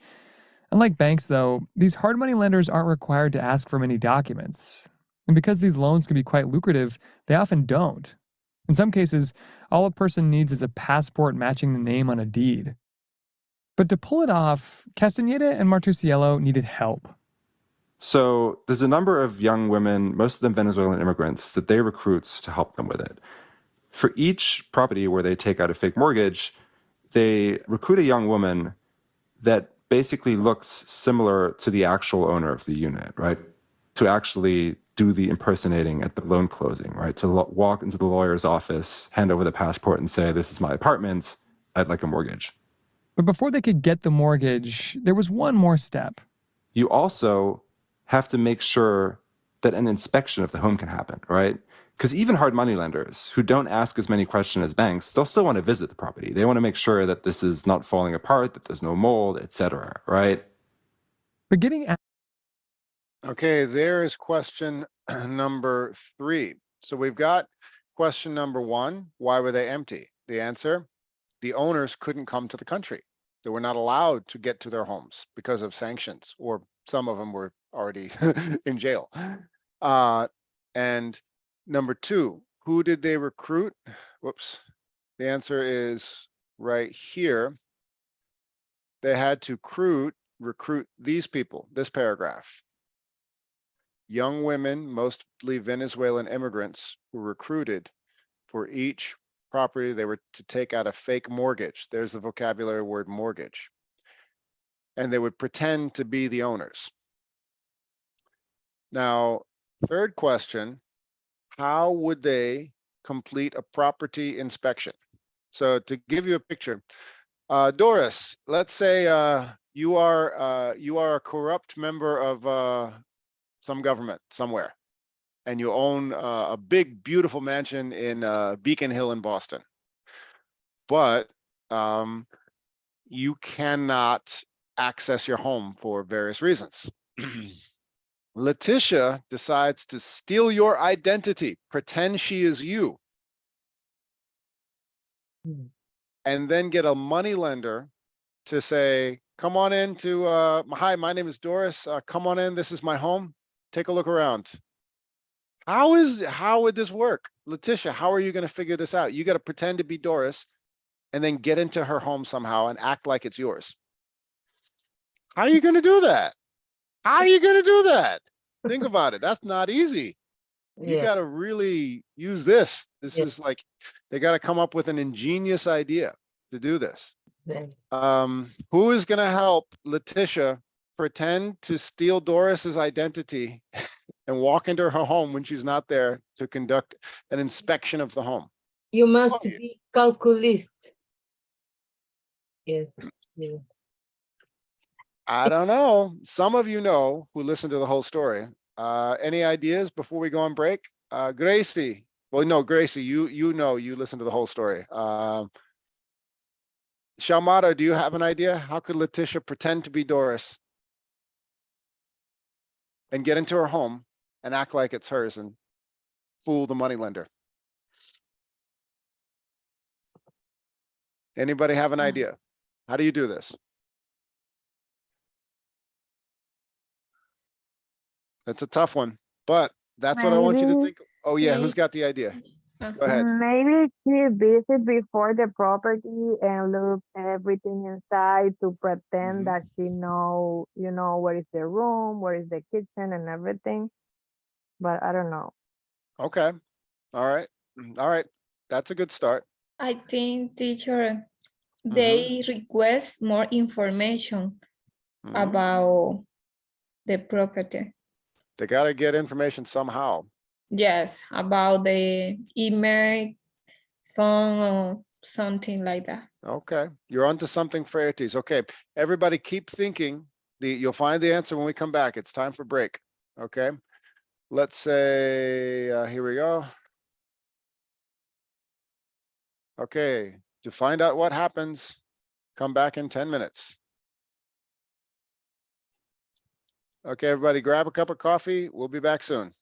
Unlike banks, though, these hard money lenders aren't required to ask for many documents. And because these loans can be quite lucrative, they often don't. In some cases, all a person needs is a passport matching the name on a deed. But to pull it off, Castañeda and Martusiello needed help. So there's a number of young women, most of them Venezuelan immigrants, that they recruit to help them with it. For each property where they take out a fake mortgage, they recruit a young woman that basically looks similar to the actual owner of the unit, right? To actually do the impersonating at the loan closing, right? To walk into the lawyer's office, hand over the passport and say, this is my apartment, I'd like a mortgage. But before they could get the mortgage, there was one more step. You also have to make sure that an inspection of the home can happen, right? Because even hard money lenders who don't ask as many questions as banks, they'll still want to visit the property. They want to make sure that this is not falling apart, that there's no mold, etc., right? But getting Okay, there is question number 3. So we've got question number 1, why were they empty? The answer, the owners couldn't come to the country. They were not allowed to get to their homes because of sanctions, or some of them were already in jail. And number 2, who did they recruit? Whoops. The answer is right here. They had to recruit these people, this paragraph. Young women, mostly Venezuelan immigrants, were recruited for each property they were to take out a fake mortgage. There's the vocabulary word mortgage. And they would pretend to be the owners. Now, third question, how would they complete a property inspection? So to give you a picture, Doris, let's say you are a corrupt member of some government somewhere, and you own a big, beautiful mansion in Beacon Hill in Boston. But you cannot access your home for various reasons. Letitia decides to steal your identity, pretend she is you, and then get a money lender to say, come on in to, hi, my name is Doris. Come on in, this is my home. Take a look around. How would this work? Letitia, how are you going to figure this out? You got to pretend to be Doris and then get into her home somehow and act like it's yours. How are you going to do that? How are you going to do that? Think about it. That's not easy. You got to really use this. This is like, they got to come up with an ingenious idea to do this. Who is going to help Letitia pretend to steal Doris's identity and walk into her home when she's not there to conduct an inspection of the home? You must be calculist. Yes. I don't know. Some of you know who listened to the whole story. Any ideas before we go on break? Gracie. Well, no, Gracie, you know, you listened to the whole story. Shalmata, do you have an idea? How could Letitia pretend to be Doris and get into her home and act like it's hers and fool the moneylender? Anybody have an idea? How do you do this? That's a tough one, but that's what I want you to think. Oh yeah, who's got the idea? Go ahead. Maybe she visit before the property and look everything inside to pretend that she know, where is the room, where is the kitchen and everything. But I don't know. Okay. All right. All right. That's a good start. I think, teacher, they request more information about the property. They got to get information somehow. Yes, about the email, phone, or something like that. Okay. You're onto something, Fraertes. Okay. Everybody keep thinking. You'll find the answer when we come back. It's time for break. Okay. Let's say, here we go. Okay. To find out what happens, come back in 10 minutes. Okay, everybody grab a cup of coffee. We'll be back soon.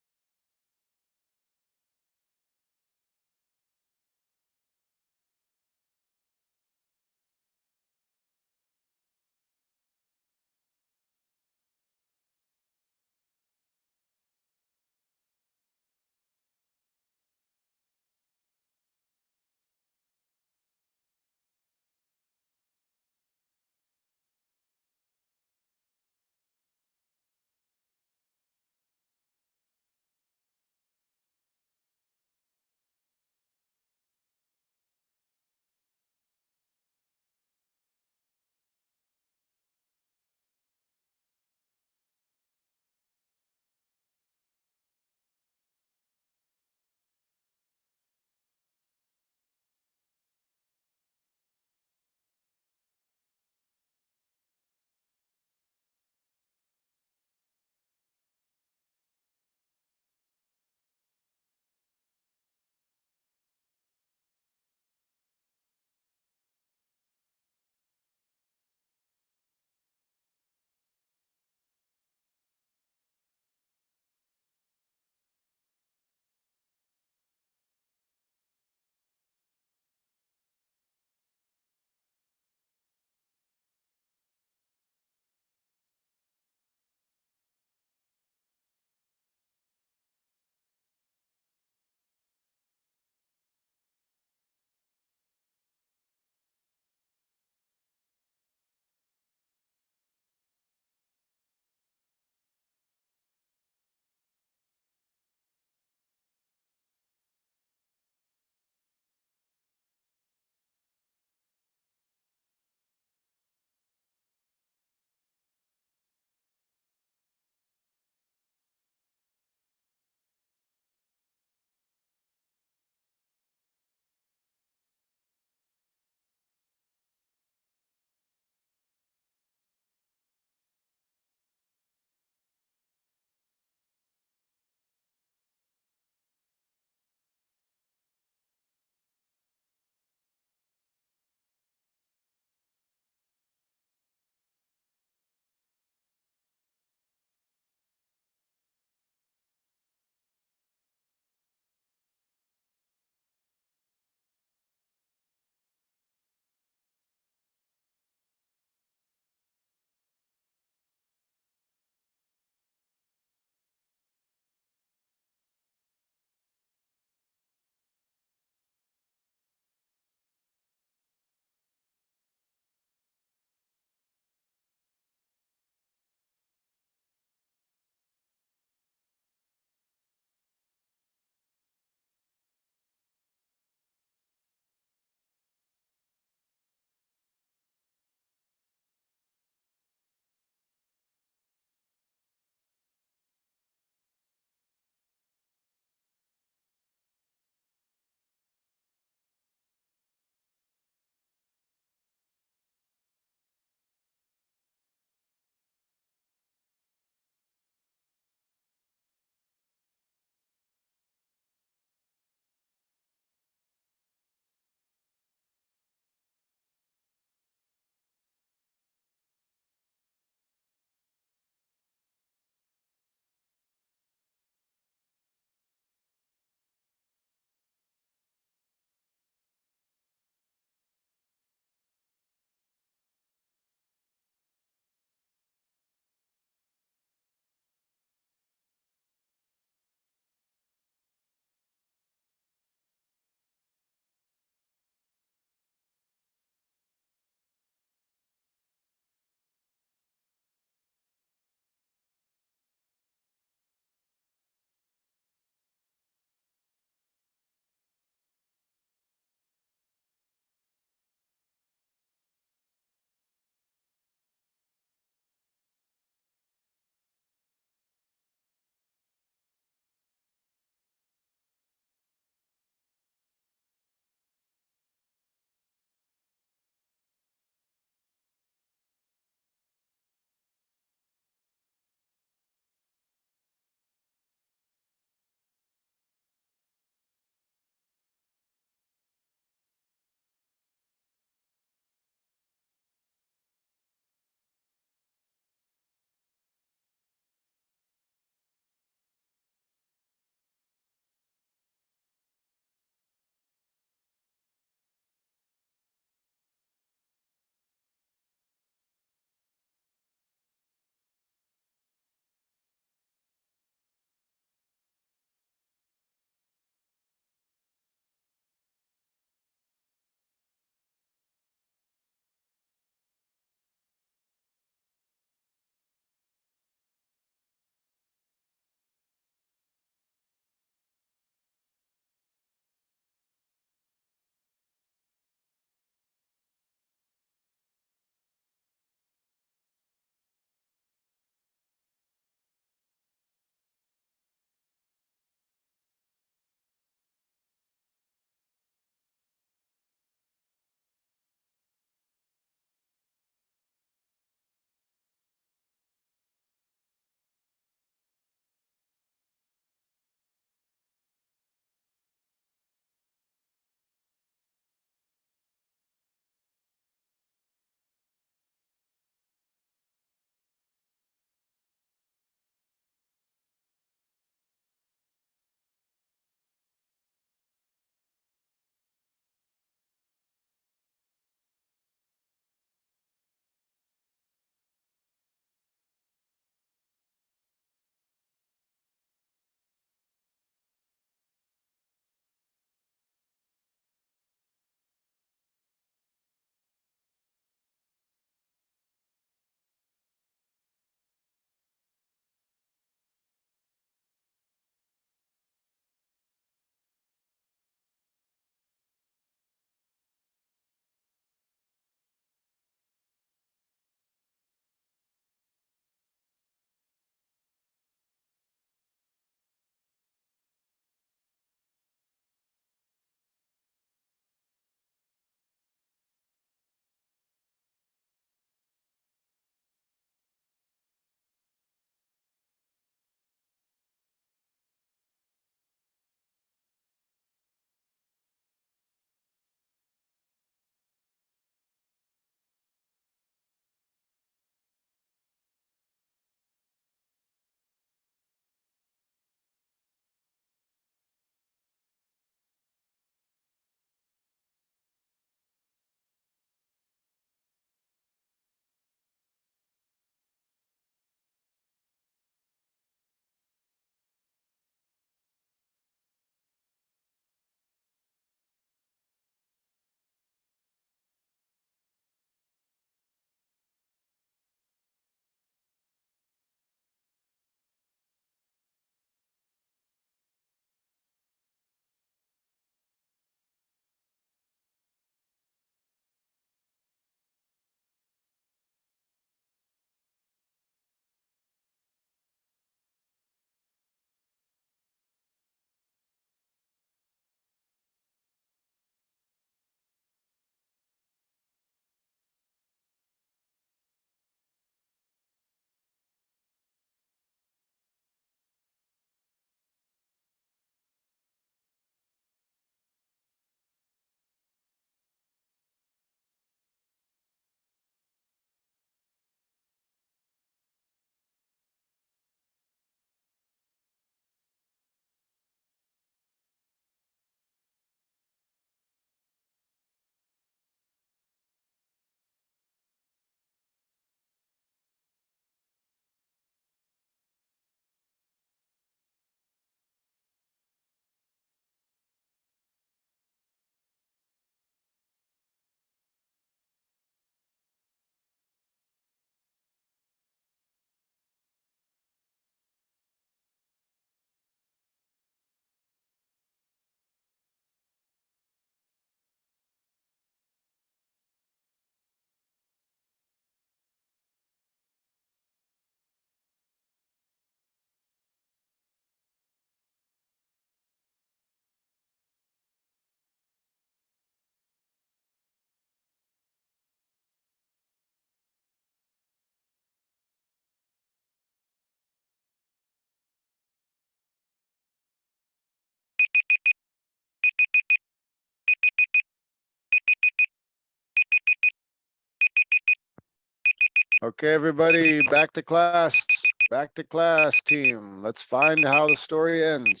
Okay, everybody, back to class. Back to class, team. Let's find how the story ends.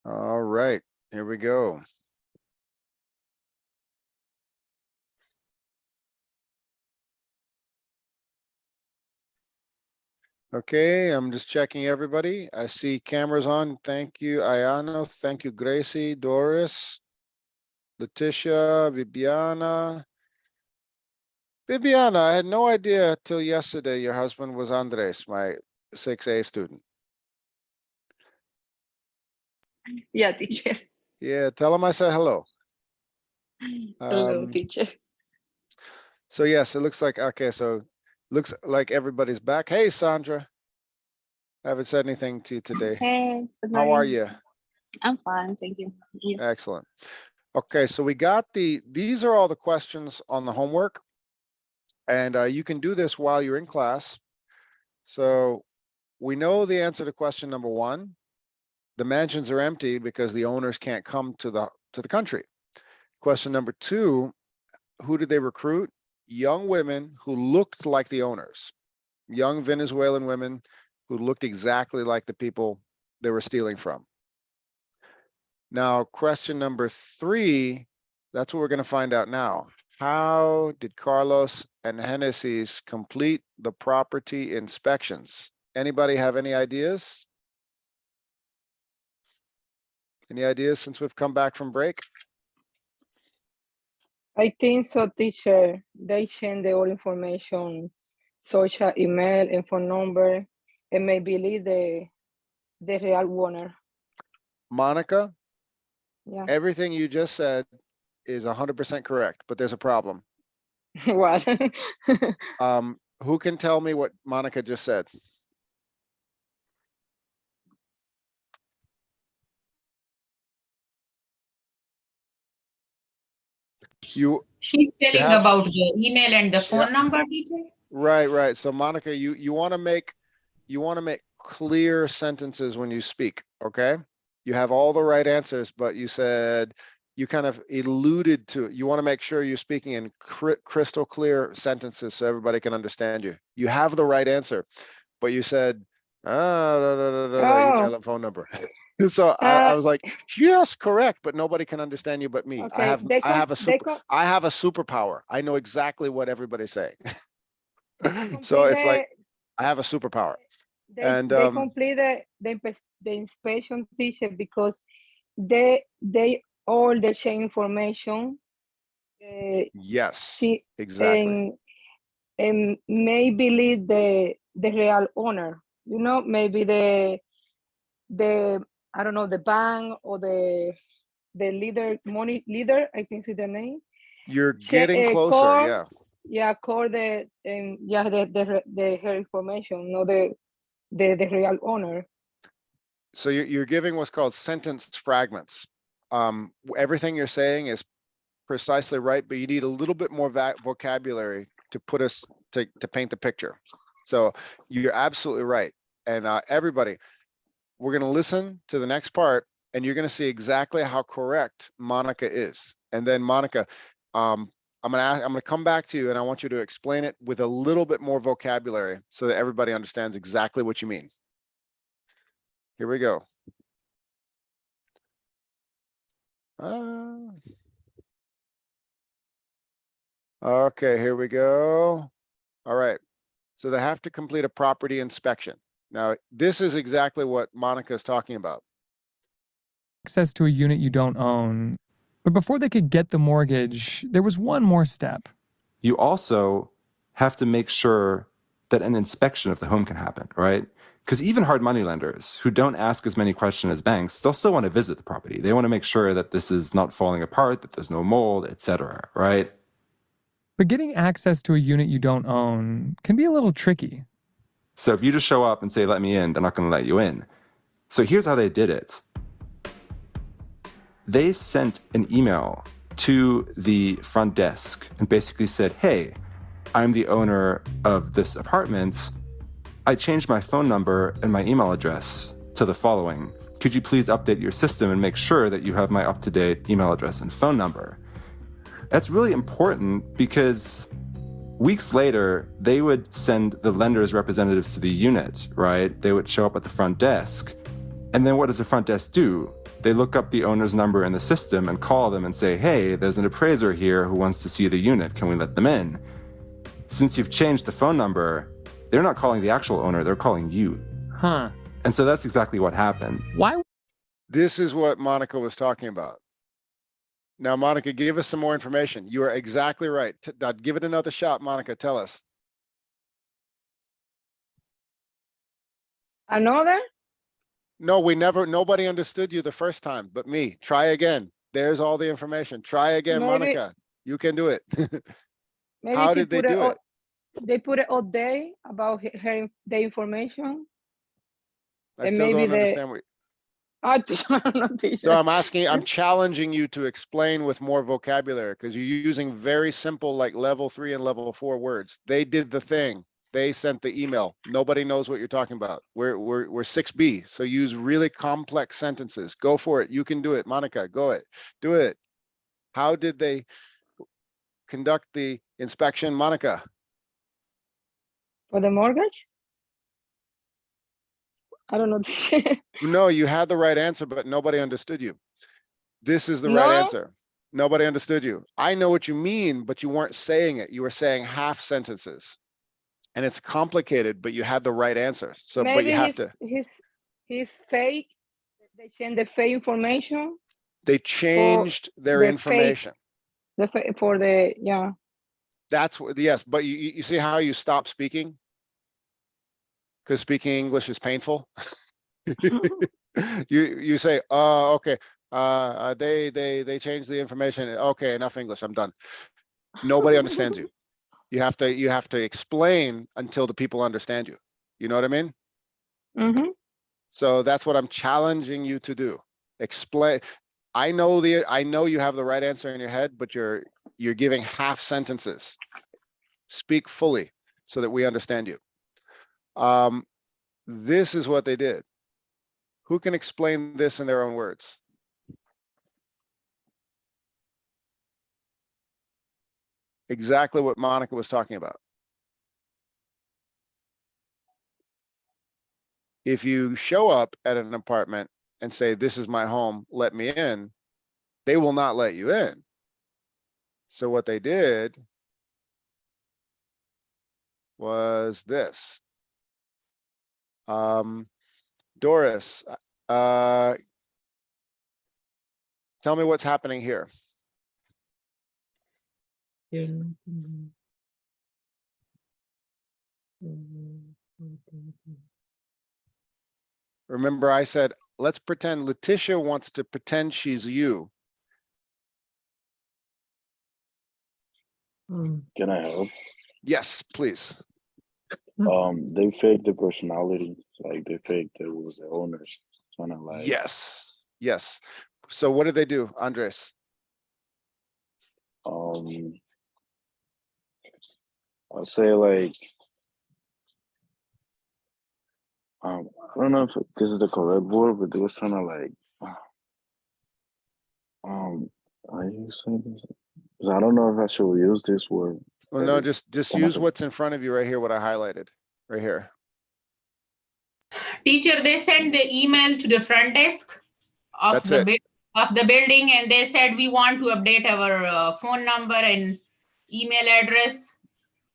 All right, here we go. Okay, I'm just checking everybody. I see cameras on. Thank you, Ayano. Thank you, Gracie, Doris, Letitia, Viviana. Viviana, I had no idea till yesterday your husband was Andres, my 6A student. Yeah, teacher. Yeah, tell him I said hello. Hello, teacher. So yes, it looks like, okay, so looks like everybody's back. Hey, Sandra. I haven't said anything to you today. Hey, good How are morning. you? I'm fine, thank you. You? Excellent. Okay, so we got these are all the questions on the homework. And you can do this while you're in class. So we know the answer to question number 1. The mansions are empty because the owners can't come to the country. Question number 2, who did they recruit? Young women who looked like the owners. Young Venezuelan women who looked exactly like the people they were stealing from. Now, question number 3, that's what we're going to find out now. How did Carlos and Genesis complete the property inspections? Anybody have any ideas? Any ideas since we've come back from break? I think so, teacher. They send the all information, social, email, and phone number, and maybe leave the real owner. Monica, Yeah. everything you just said is 100% correct, but there's a problem. What? Who can tell me what Monica just said? She's telling have- about the email and the phone number, teacher. Right. So Monica, you want to make clear sentences when you speak, okay? You have all the right answers, but you said you kind of alluded to it. You want to make sure you're speaking in crystal clear sentences so everybody can understand you. You have the right answer, but you said, email and phone number. So I was like, yes, correct, but nobody can understand you but me. Okay, I have a superpower. I know exactly what everybody's saying. So it's like I have a superpower. They complete the inspection, teacher, because they all the same information. Yes, exactly. And maybe lead the real owner. You know, maybe the I don't know, the bank or the money leader. I think is the name. You're getting closer, yeah. Yeah, call the her information, not the real owner. So you're giving what's called sentence fragments. Everything you're saying is precisely right, but you need a little bit more vocabulary to put us to paint the picture. So you're absolutely right. And everybody, we're going to listen to the next part, and you're going to see exactly how correct Monica is. And then Monica, I'm going to come back to you, and I want you to explain it with a little bit more vocabulary so that everybody understands exactly what you mean. Here we go. Okay, here we go. All right. So they have to complete a property inspection. Now, this is exactly what Monica is talking about. Access to a unit you don't own. But before they could get the mortgage, there was one more step. You also have to make sure that an inspection of the home can happen, right? Because even hard money lenders who don't ask as many questions as banks, they'll still want to visit the property. They want to make sure that this is not falling apart, that there's no mold, etc., right? But getting access to a unit you don't own can be a little tricky. So if you just show up and say, let me in, they're not going to let you in. So here's how they did it. They sent an email to the front desk and basically said, hey, I'm the owner of this apartment. I changed my phone number and my email address to the following. Could you please update your system and make sure that you have my up-to-date email address and phone number? That's really important because weeks later, they would send the lender's representatives to the unit, right? They would show up at the front desk. And then what does the front desk do? They look up the owner's number in the system and call them and say, hey, there's an appraiser here who wants to see the unit. Can we let them in? Since you've changed the phone number, they're not calling the actual owner, they're calling you. Huh. And so that's exactly what happened. Why? This is what Monica was talking about. Now, Monica, give us some more information. You are exactly right. Give it another shot, Monica. Tell us. Another? No, nobody understood you the first time, but me. Try again. There's all the information. Try again, Maybe- Monica. You can do it. Maybe How she did they put do it? They put it all day about the information. I and still maybe don't understand what. I don't know, teacher. So I'm challenging you to explain with more vocabulary because you're using very simple, like level 3 and level 4 words. They did the thing. They sent the email. Nobody knows what you're talking about. We're 6B. So use really complex sentences. Go for it. You can do it. Monica, go it. Do it. How did they conduct the inspection, Monica? For the mortgage? I don't know, teacher. No, you had the right answer, but nobody understood you. This is the right No? answer. Nobody understood you. I know what you mean, but you weren't saying it. You were saying half sentences. And it's complicated, but you had the right answer. So, but you Maybe have to. he's fake. They send the fake information. They changed their the fake- information. For the, yeah. That's what, yes, but you see how you stop speaking? Because speaking English is painful. You say, okay, they changed the information. Okay, enough English, I'm done. Nobody understands you. You have to explain until the people understand you. You know what I mean? Mm-hmm. So that's what I'm challenging you to do. Explain. I know you have the right answer in your head, but you're giving half sentences. Speak fully so that we understand you. This is what they did. Who can explain this in their own words? Exactly what Monica was talking about. If you show up at an apartment and say, this is my home, let me in, they will not let you in. So what they did was this. Doris, tell me what's happening here. Remember, I said, let's pretend Letitia wants to pretend she's you. Can I help? Yes, please. They faked the personality, like they faked it was the owners, kind of like. Yes, yes. So what did they do, Andres? I'll say like, I don't know if this is the correct word, but it was kind of like, are you saying this? 'Cause I don't know if I should use this word. Well, no, just use what's in front of you right here, what I highlighted, right here. Teacher, they sent the email to the front desk of That's the it. of the building, and they said we want to update our phone number and email address.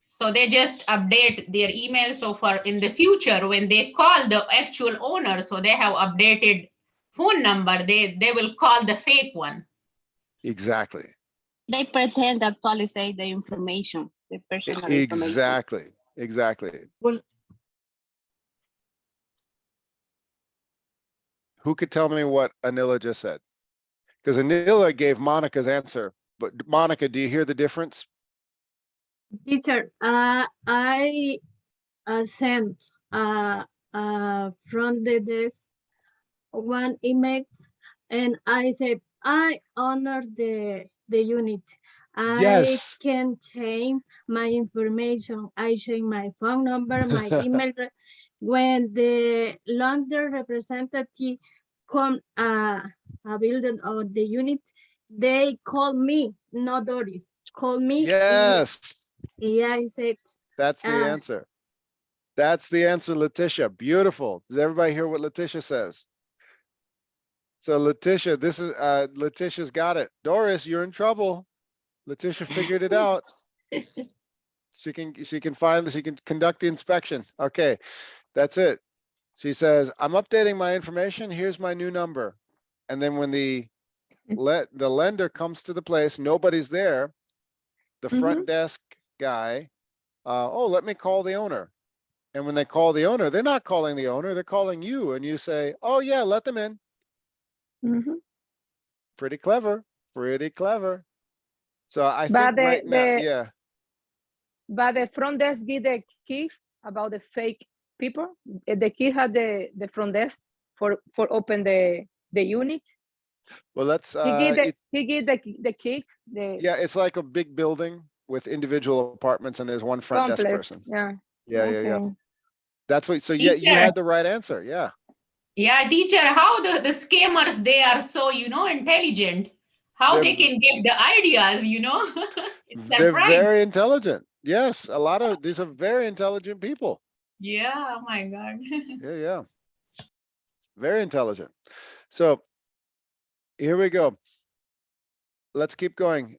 So they just update their email. So for in the future, when they call the actual owner, so they have updated phone number, they will call the fake one. Exactly. They pretend actually say the information, the personal information. Exactly. Exactly. Well, who could tell me what Anila just said? Because Anila gave Monica's answer, but Monica, do you hear the difference? Teacher, I sent from the desk one email, and I said I honor the unit. Yes. I can change my information. I change my phone number, my email. when the lender representative come a building of the unit, they call me, not Doris. Call me. Yes, Yeah, I said. that's the answer. That's the answer, Letitia. Beautiful. Does everybody hear what Letitia says? So Letitia, this is Letitia's got it. Doris, you're in trouble. Letitia figured it out. She can conduct the inspection. Okay, that's it. She says, I'm updating my information. Here's my new number. And then when the lender comes to the place, nobody's there. The front desk guy, oh, let me call the owner. And when they call the owner, they're not calling the owner, they're calling you. And you say, oh yeah, let them in. Pretty clever, pretty clever. So I think right now, yeah. But the front desk give the keys about the fake people. The key had the front desk for open the unit. Well, let's he give the key. Yeah, it's like a big building with individual apartments, and there's one front desk person. Yeah. That's what. So yeah, you had the right answer. Yeah. Yeah, teacher, how the scammers, they are so, intelligent. How they can get the ideas, They're very intelligent. Yes, a lot of these are very intelligent people. Yeah, oh my God. Yeah. Very intelligent. So here we go. Let's keep going.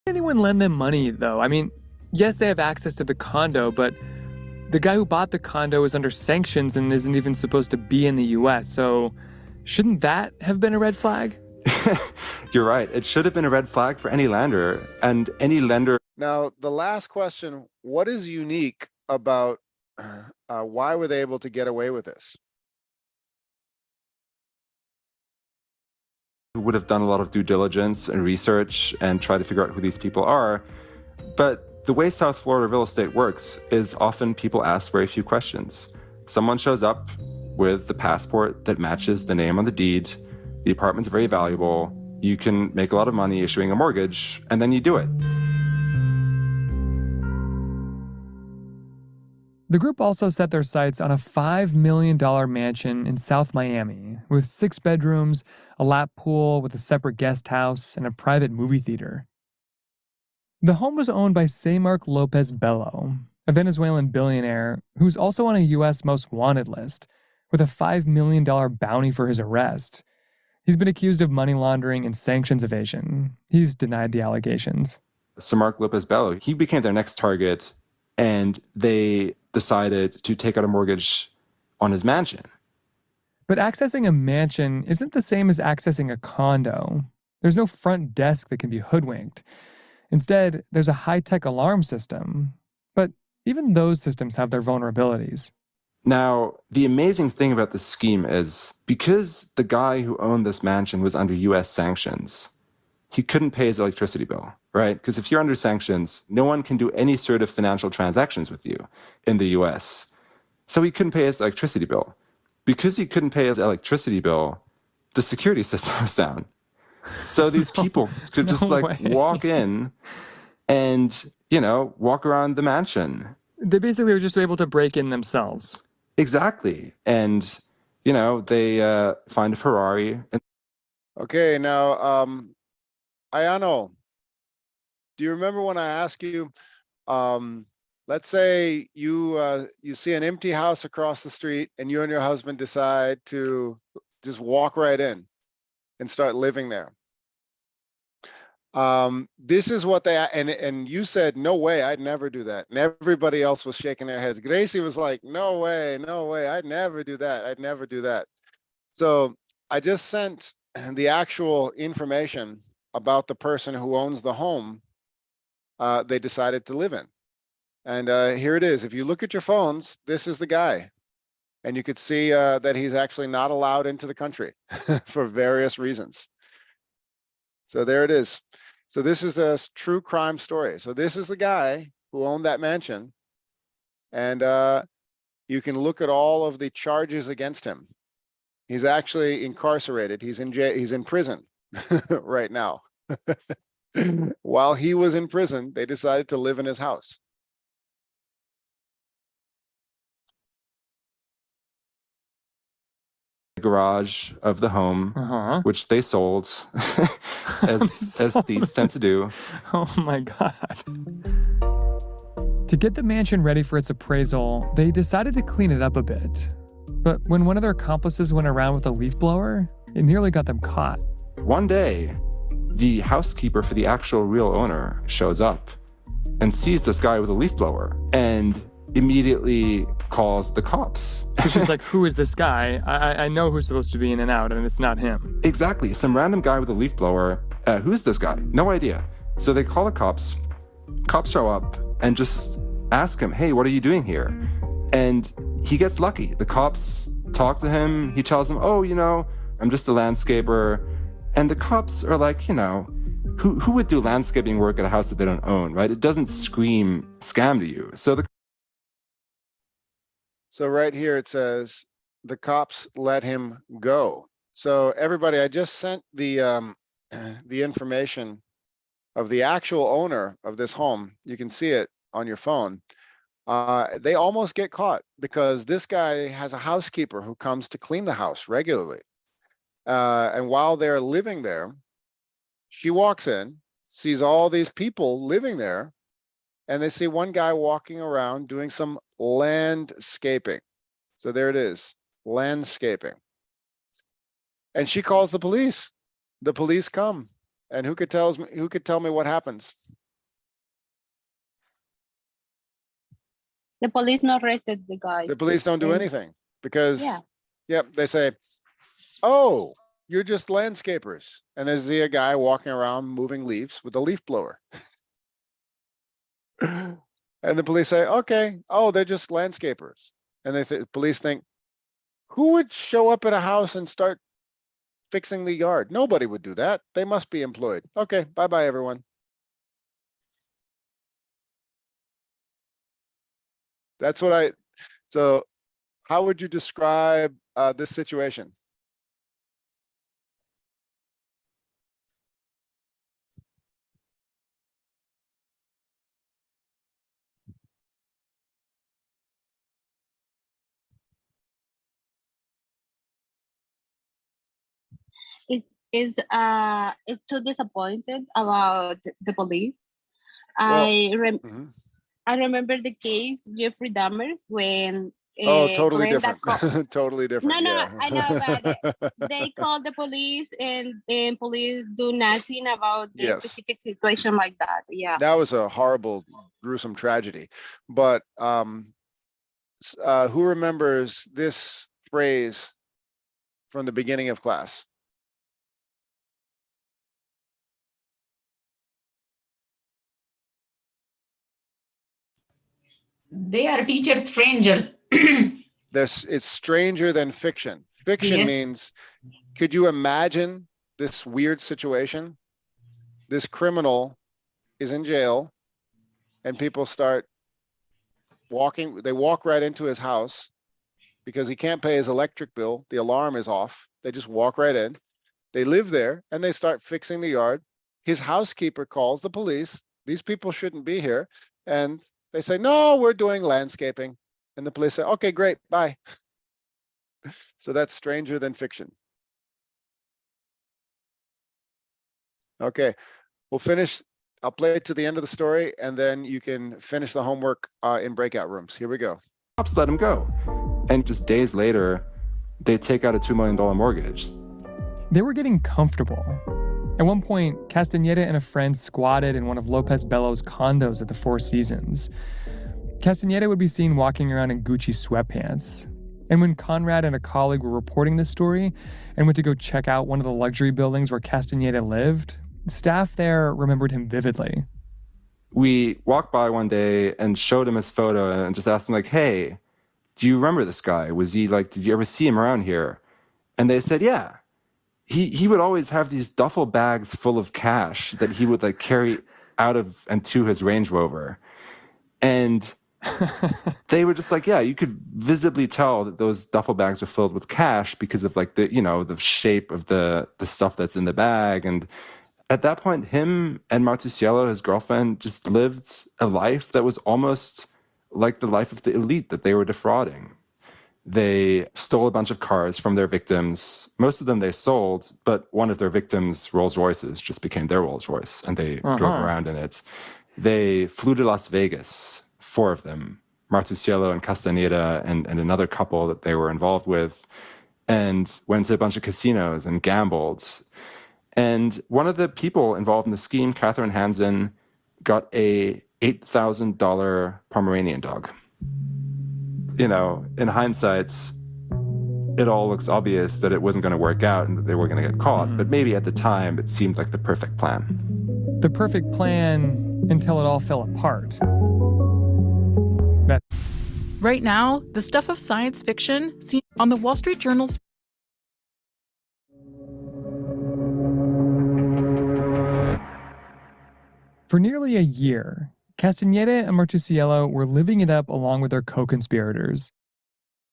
Did anyone lend them money, though? I mean, yes, they have access to the condo, but the guy who bought the condo is under sanctions and isn't even supposed to be in the US, so shouldn't that have been a red flag? You're right. It should have been a red flag for any lender, and any lender. Now, the last question, what is unique about why were they able to get away with this? Would have done a lot of due diligence and research and try to figure out who these people are. But the way South Florida real estate works is often people ask very few questions. Someone shows up with the passport that matches the name on the deed. The apartment's very valuable. You can make a lot of money issuing a mortgage, and then you do it. The group also set their sights on a $5 million mansion in South Miami with 6 bedrooms, a lap pool with a separate guest house, and a private movie theater. The home was owned by Semark Lopez Bello, a Venezuelan billionaire who's also on a U.S. Most Wanted list with a $5 million bounty for his arrest. He's been accused of money laundering and sanctions evasion. He's denied the allegations. Semark Lopez Bello, he became their next target, and they decided to take out a mortgage on his mansion. But accessing a mansion isn't the same as accessing a condo. There's no front desk that can be hoodwinked. Instead, there's a high-tech alarm system. But even those systems have their vulnerabilities. Now, the amazing thing about this scheme is because the guy who owned this mansion was under US sanctions, he couldn't pay his electricity bill, right? Because if you're under sanctions, no one can do any sort of financial transactions with you in the US. So he couldn't pay his electricity bill. Because he couldn't pay his electricity bill, the security system was down. So these people could just walk in and, walk around the mansion. They basically were just able to break in themselves. Exactly. And, they find a Ferrari. Okay, now, Ayano, do you remember when I asked you, let's say you see an empty house across the street and you and your husband decide to just walk right in and start living there. This is what they, and you said, no way, I'd never do that. And everybody else was shaking their heads. Gracie was like, no way, I'd never do that. I'd never do that. So I just sent the actual information about the person who owns the home they decided to live in. And here it is. If you look at your phones, this is the guy. And you could see that he's actually not allowed into the country for various reasons. So there it is. So this is a true crime story. So this is the guy who owned that mansion. And you can look at all of the charges against him. He's actually incarcerated. He's in jail. He's in prison right now. While he was in prison, they decided to live in his house. garage of the home, which they sold, as thieves tend to do. Oh my God. To get the mansion ready for its appraisal, they decided to clean it up a bit. But when one of their accomplices went around with a leaf blower, it nearly got them caught. One day, the housekeeper for the actual real owner shows up and sees this guy with a leaf blower and immediately calls the cops. She's like, who is this guy? I know who's supposed to be in and out, and it's not him. Exactly. Some random guy with a leaf blower. Who's this guy? No idea. So they call the cops. Cops show up and just ask him, hey, what are you doing here? And he gets lucky. The cops talk to him. He tells them, oh, I'm just a landscaper. And the cops are like, who would do landscaping work at a house that they don't own, right? It doesn't scream scam to you. So right here it says, the cops let him go. So everybody, I just sent the information of the actual owner of this home. You can see it on your phone. They almost get caught because this guy has a housekeeper who comes to clean the house regularly. And while they're living there, she walks in, sees all these people living there, and they see one guy walking around doing some landscaping. So there it is, landscaping. And she calls the police. The police come, and who could tell me what happens? The police not arrested the guy. The police don't do anything because, yep, they say, oh, you're just landscapers. And there's a guy walking around moving leaves with a leaf blower. And the police say, okay, oh, they're just landscapers. And the police think, who would show up at a house and start fixing the yard? Nobody would do that. They must be employed. Okay, bye-bye, everyone. That's what so how would you describe this situation? Is too disappointed about the police. Well, I remember the case Jeffrey Dahmer's when totally Glenda different. Totally different. No, Yeah. I know, but they called the police and police do nothing about the specific situation like that. Yeah. That was a horrible, gruesome tragedy. But who remembers this phrase from the beginning of class? They are teacher strangers. It's stranger than fiction. Fiction means, could you imagine this weird situation? This criminal is in jail and people start walking. They walk right into his house because he can't pay his electric bill. The alarm is off. They just walk right in. They live there and they start fixing the yard. His housekeeper calls the police. These people shouldn't be here. And they say, no, we're doing landscaping. And the police say, okay, great, bye. So that's stranger than fiction. Okay, we'll finish. I'll play it to the end of the story, and then you can finish the homework in breakout rooms. Here we go. Cops let him go. And just days later, they take out a $2 million mortgage. They were getting comfortable. At one point, Castañeda and a friend squatted in one of Lopez Bello's condos at the Four Seasons. Castañeda would be seen walking around in Gucci sweatpants. And when Conrad and a colleague were reporting this story and went to go check out one of the luxury buildings where Castañeda lived, staff there remembered him vividly. We walked by one day and showed him his photo and just asked him, like, hey, do you remember this guy? Was he like, did you ever see him around here? And they said, yeah. He would always have these duffel bags full of cash that he would like carry out of and to his Range Rover. And they were just like, yeah, you could visibly tell that those duffel bags were filled with cash because of like the, the shape of the stuff that's in the bag. And at that point, him and Martusiello, his girlfriend, just lived a life that was almost like the life of the elite that they were defrauding. they stole a bunch of cars from their victims. Most of them they sold, but one of their victims' Rolls Royces just became their Rolls Royce, and they drove around in it. They flew to Las Vegas, 4 of them, Martusiello and Castaneda and another couple that they were involved with, and went to a bunch of casinos and gambled. And one of the people involved in the scheme, Catherine Hansen, got a $8,000 Pomeranian dog. You know, in hindsight, it all looks obvious that it wasn't going to work out and that they were going to get caught. But maybe at the time, it seemed like the perfect plan. The perfect plan until it all fell apart. Right now, the stuff of science fiction seen on the Wall Street Journal's. For nearly a year, Castaneda and Martusiello were living it up along with their co-conspirators.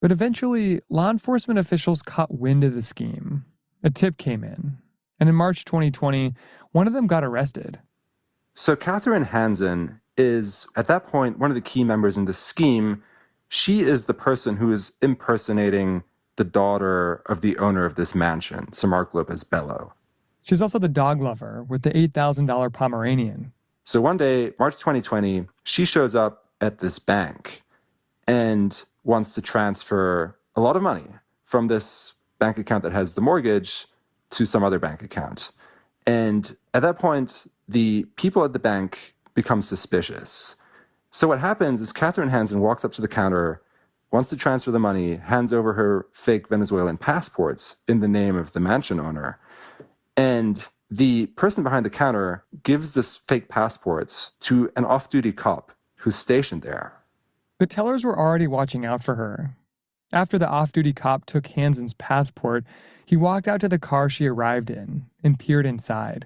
But eventually, law enforcement officials caught wind of the scheme. A tip came in, and in March 2020, one of them got arrested. So Catherine Hansen is, at that point, one of the key members in the scheme. She is the person who is impersonating the daughter of the owner of this mansion, Samar Lopez Bello. She's also the dog lover with the $8,000 Pomeranian. So one day, March 2020, she shows up at this bank and wants to transfer a lot of money from this bank account that has the mortgage to some other bank account. And at that point, the people at the bank become suspicious. So what happens is Catherine Hansen walks up to the counter, wants to transfer the money, hands over her fake Venezuelan passports in the name of the mansion owner. And the person behind the counter gives this fake passports to an off-duty cop who's stationed there. The tellers were already watching out for her. After the off-duty cop took Hansen's passport, he walked out to the car she arrived in and peered inside.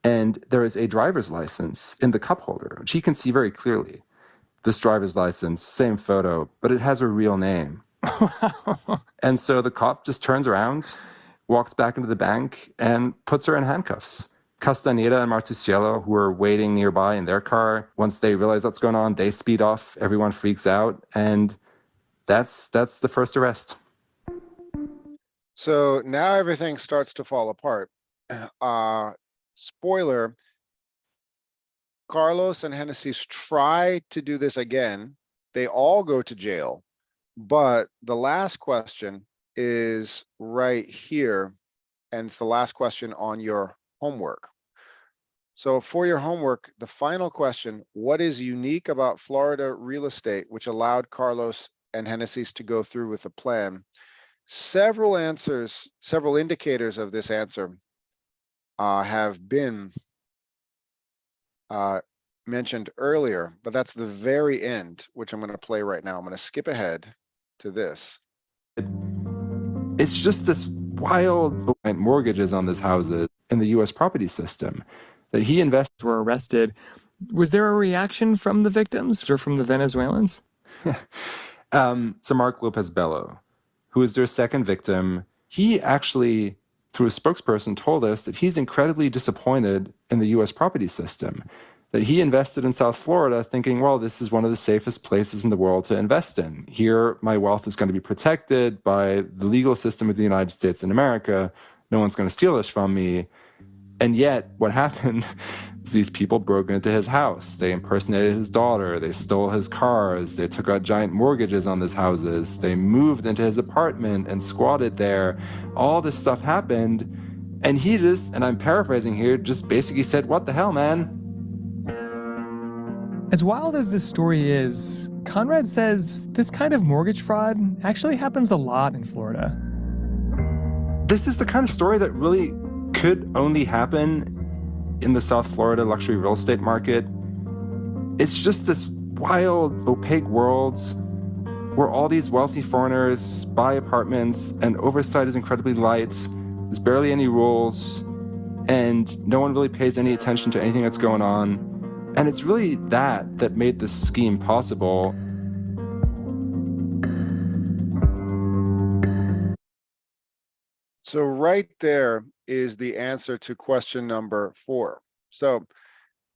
And there is a driver's license in the cup holder, which he can see very clearly. This driver's license, same photo, but it has her real name. And so the cop just turns around, walks back into the bank, and puts her in handcuffs. Castaneda and Martusiello, who are waiting nearby in their car, once they realize what's going on, they speed off, everyone freaks out, and that's the first arrest. So now everything starts to fall apart. Spoiler, Carlos and Hennessy's try to do this again. They all go to jail, but the last question is right here, and it's the last question on your homework. So for your homework, the final question, what is unique about Florida real estate which allowed Carlos and Hennessy's to go through with the plan? Several answers, several indicators of this answer have been mentioned earlier, but that's the very end, which I'm going to play right now. I'm going to skip ahead to this. It's just this wild mortgages on these houses in the U.S. property system that he invested. Were arrested. Was there a reaction from the victims or from the Venezuelans? Samar Lopez Bello, who is their second victim, he actually, through a spokesperson, told us that he's incredibly disappointed in the U.S. property system, that he invested in South Florida thinking, well, this is one of the safest places in the world to invest in. Here, my wealth is going to be protected by the legal system of the United States and America. No one's going to steal this from me. And yet, what happened is these people broke into his house. They impersonated his daughter. They stole his cars. They took out giant mortgages on his houses. They moved into his apartment and squatted there. All this stuff happened. And he just, and I'm paraphrasing here, just basically said, what the hell, man? As wild as this story is, Conrad says this kind of mortgage fraud actually happens a lot in Florida. This is the kind of story that really could only happen in the South Florida luxury real estate market. It's just this wild, opaque world where all these wealthy foreigners buy apartments and oversight is incredibly light. There's barely any rules and no one really pays any attention to anything that's going on. And it's really that made this scheme possible. So right there is the answer to question number 4. So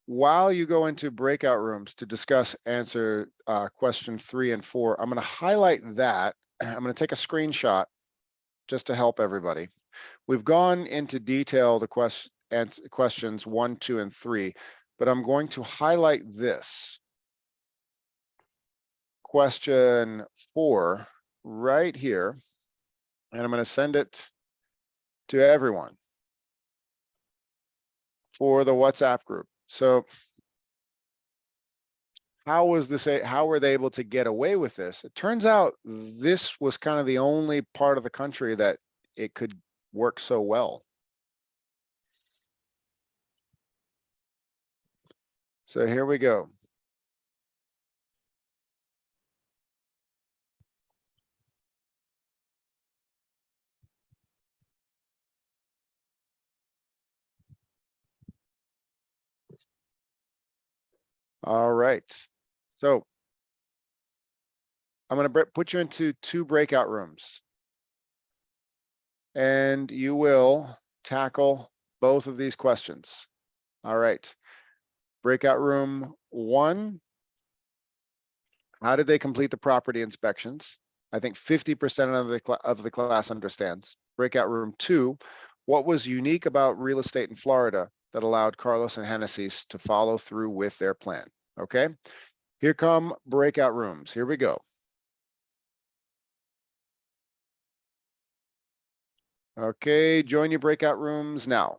while you go into breakout rooms to discuss answer question 3 and 4, I'm going to highlight that I'm going to take a screenshot just to help everybody. We've gone into detail the questions 1, 2, and 3, but I'm going to highlight this. Question 4 right here, and I'm going to send it to everyone for the WhatsApp group. So how was this, how were they able to get away with this? It turns out this was kind of the only part of the country that it could work so well. So here we go. All right. So I'm going to put you into 2 breakout rooms. And you will tackle both of these questions. All right. Breakout room 1. How did they complete the property inspections? I think 50% of the class understands. Breakout room 2. What was unique about real estate in Florida that allowed Carlos and Hennessy to follow through with their plan? Okay. Here come breakout rooms. Here we go. Okay, join your breakout rooms now.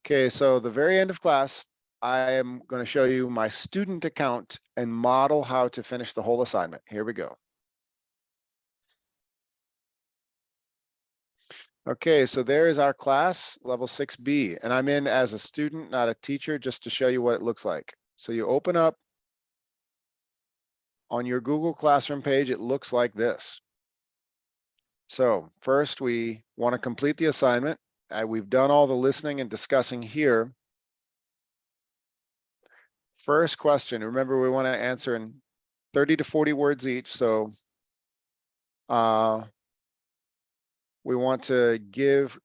Okay, so the very end of class, I am going to show you my student account and model how to finish the whole assignment. Here we go. Okay, so there is our class, level 6B, and I'm in as a student, not a teacher, just to show you what it looks like. So you open up on your Google Classroom page, it looks like this. So first we want to complete the assignment. We've done all the listening and discussing here. First question, remember we want to answer in 30 to 40 words each. So we want to give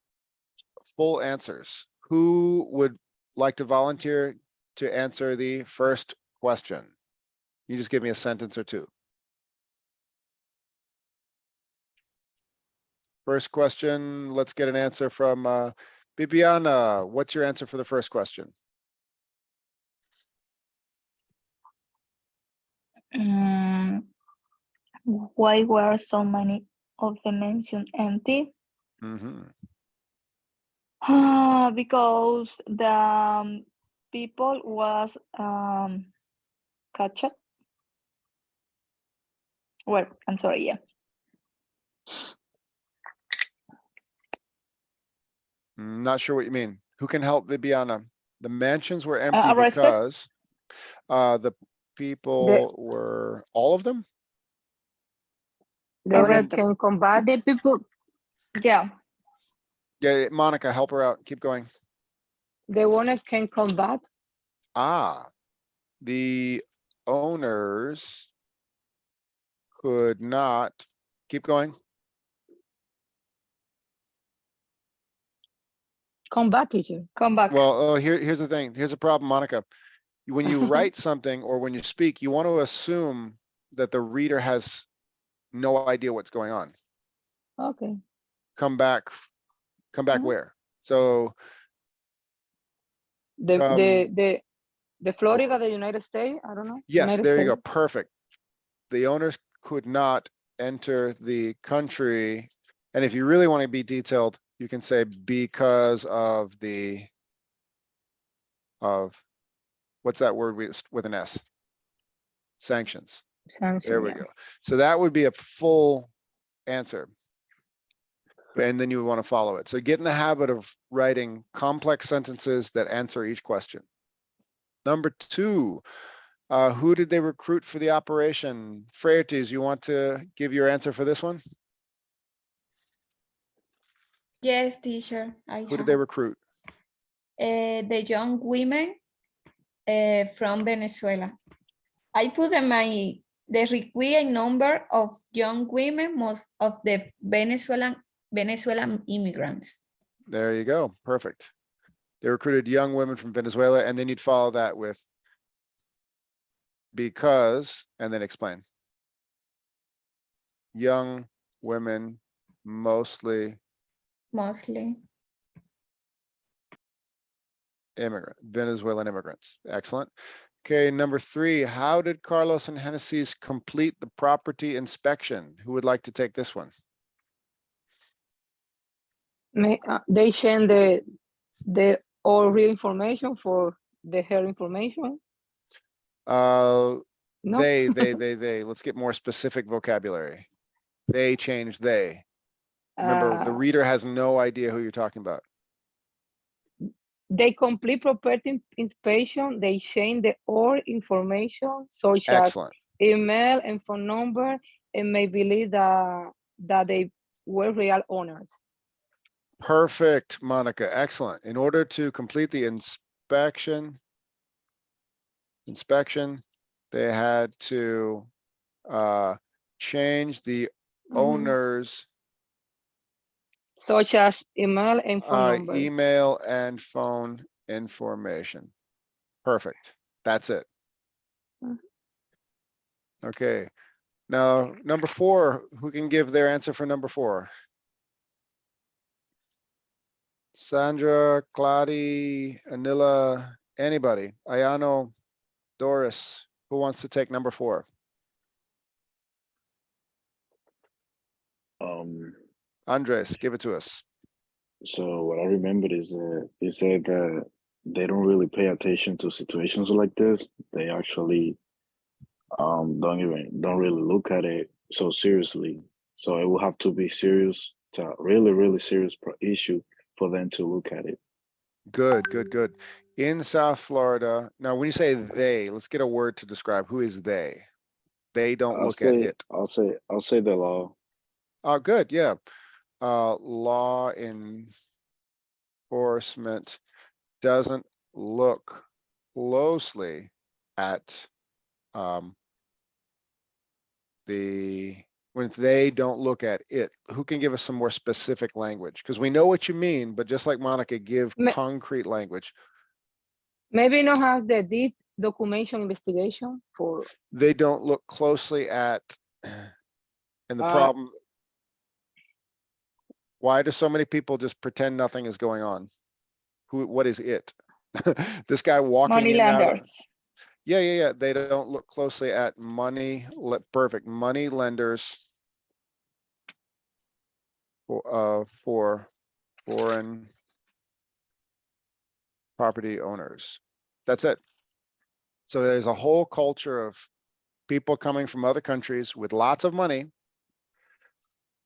full answers. Who would like to volunteer to answer the first question? You just give me a sentence or two. First question, let's get an answer from Bibiana. What's your answer for the first question? Why were so many of the mentioned empty? Because the people was catch up. Well, I'm sorry, yeah. Not sure what you mean. Who can help Bibiana? The mansions were empty Arrested? because the people were, all of them? The owner Arrested. can combat. The people, Yeah. Yeah, Monica, help her out. Keep going. The owner can combat. The owners could not, keep going. Combat, teacher. Combat. Well, here's the thing. Here's a problem, Monica. When you write something or when you speak, you want to assume that the reader has no idea what's going on. Okay. Come back where? So The Florida, the United States, I don't know. yes, United there you go. States. Perfect. The owners could not enter the country. And if you really want to be detailed, you can say because of what's that word with an S? Sanctions. There we go. So that would be a full answer. And then you would want to follow it. So get in the habit of writing complex sentences that answer each question. Number two, who did they recruit for the operation? Fraertes, you want to give your answer for this one? Yes, teacher. Who did they recruit? The young women from Venezuela. I put in the required number of young women, most of the Venezuelan immigrants. There you go. Perfect. They recruited young women from Venezuela, and then you'd follow that with because, and then explain. Young women, mostly Venezuelan immigrants. Excellent. Okay, number three, how did Carlos and Hennessy's complete the property inspection? Who would like to take this one? They send the all real information for the her information. No. No. They. Let's get more specific vocabulary. They changed they. Remember, the reader has no idea who you're talking about. They complete property inspection. They change the all information such Excellent. as email and phone number, and may believe that they were real owners. Perfect, Monica. Excellent. In order to complete the inspection, they had to change the owners, such as email and phone number. Email and phone information. Perfect. That's it. Okay. Now, number four, who can give their answer for number four? Sandra, Claudia, Anila, anybody? Ayano, Doris, who wants to take number four? Andres, give it to us. So what I remembered is it said that they don't really pay attention to situations like this. They actually don't really look at it so seriously. So it will have to be serious, to really serious issue for them to look at it. Good, good, good. In South Florida, now when you say they, let's get a word to describe who is they. They don't look at it. I'll say the law. Oh, good, yeah. Law enforcement doesn't look closely at when they don't look at it. Who can give us some more specific language? Because we know what you mean, but just like Monica, give concrete language. Maybe not have the deep documentation investigation for. They don't look closely at, and the problem, why do so many people just pretend nothing is going on? What is it? This guy walking Money in and out. lenders. Yeah. They don't look closely at perfect money lenders for foreign property owners. That's it. So there's a whole culture of people coming from other countries with lots of money,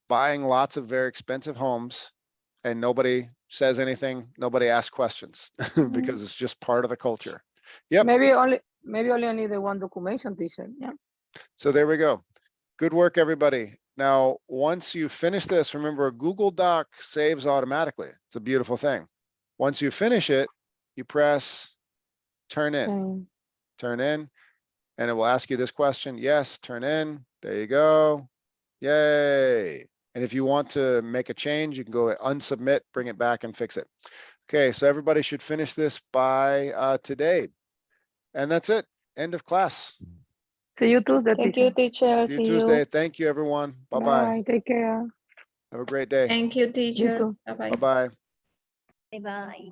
buying lots of very expensive homes, and nobody says anything, nobody asks questions because it's just part of the culture. Yep. Maybe only need the one documentation, teacher. Yeah. So there we go. Good work, everybody. Now, once you finish this, remember Google Doc saves automatically. It's a beautiful thing. Once you finish it, you press turn in, turn in, and it will ask you this question. Yes, turn in. There you go. Yay. And if you want to make a change, you can go unsubmit, bring it back and fix it. Okay, so everybody should finish this by today. And that's it. End of class. See you Tuesday. Thank you, teacher. See you See Tuesday. you. Thank you, everyone. Bye-bye. Bye. Take care. Have a great day. Thank you, teacher. too. Bye-bye. Bye-bye. Bye bye.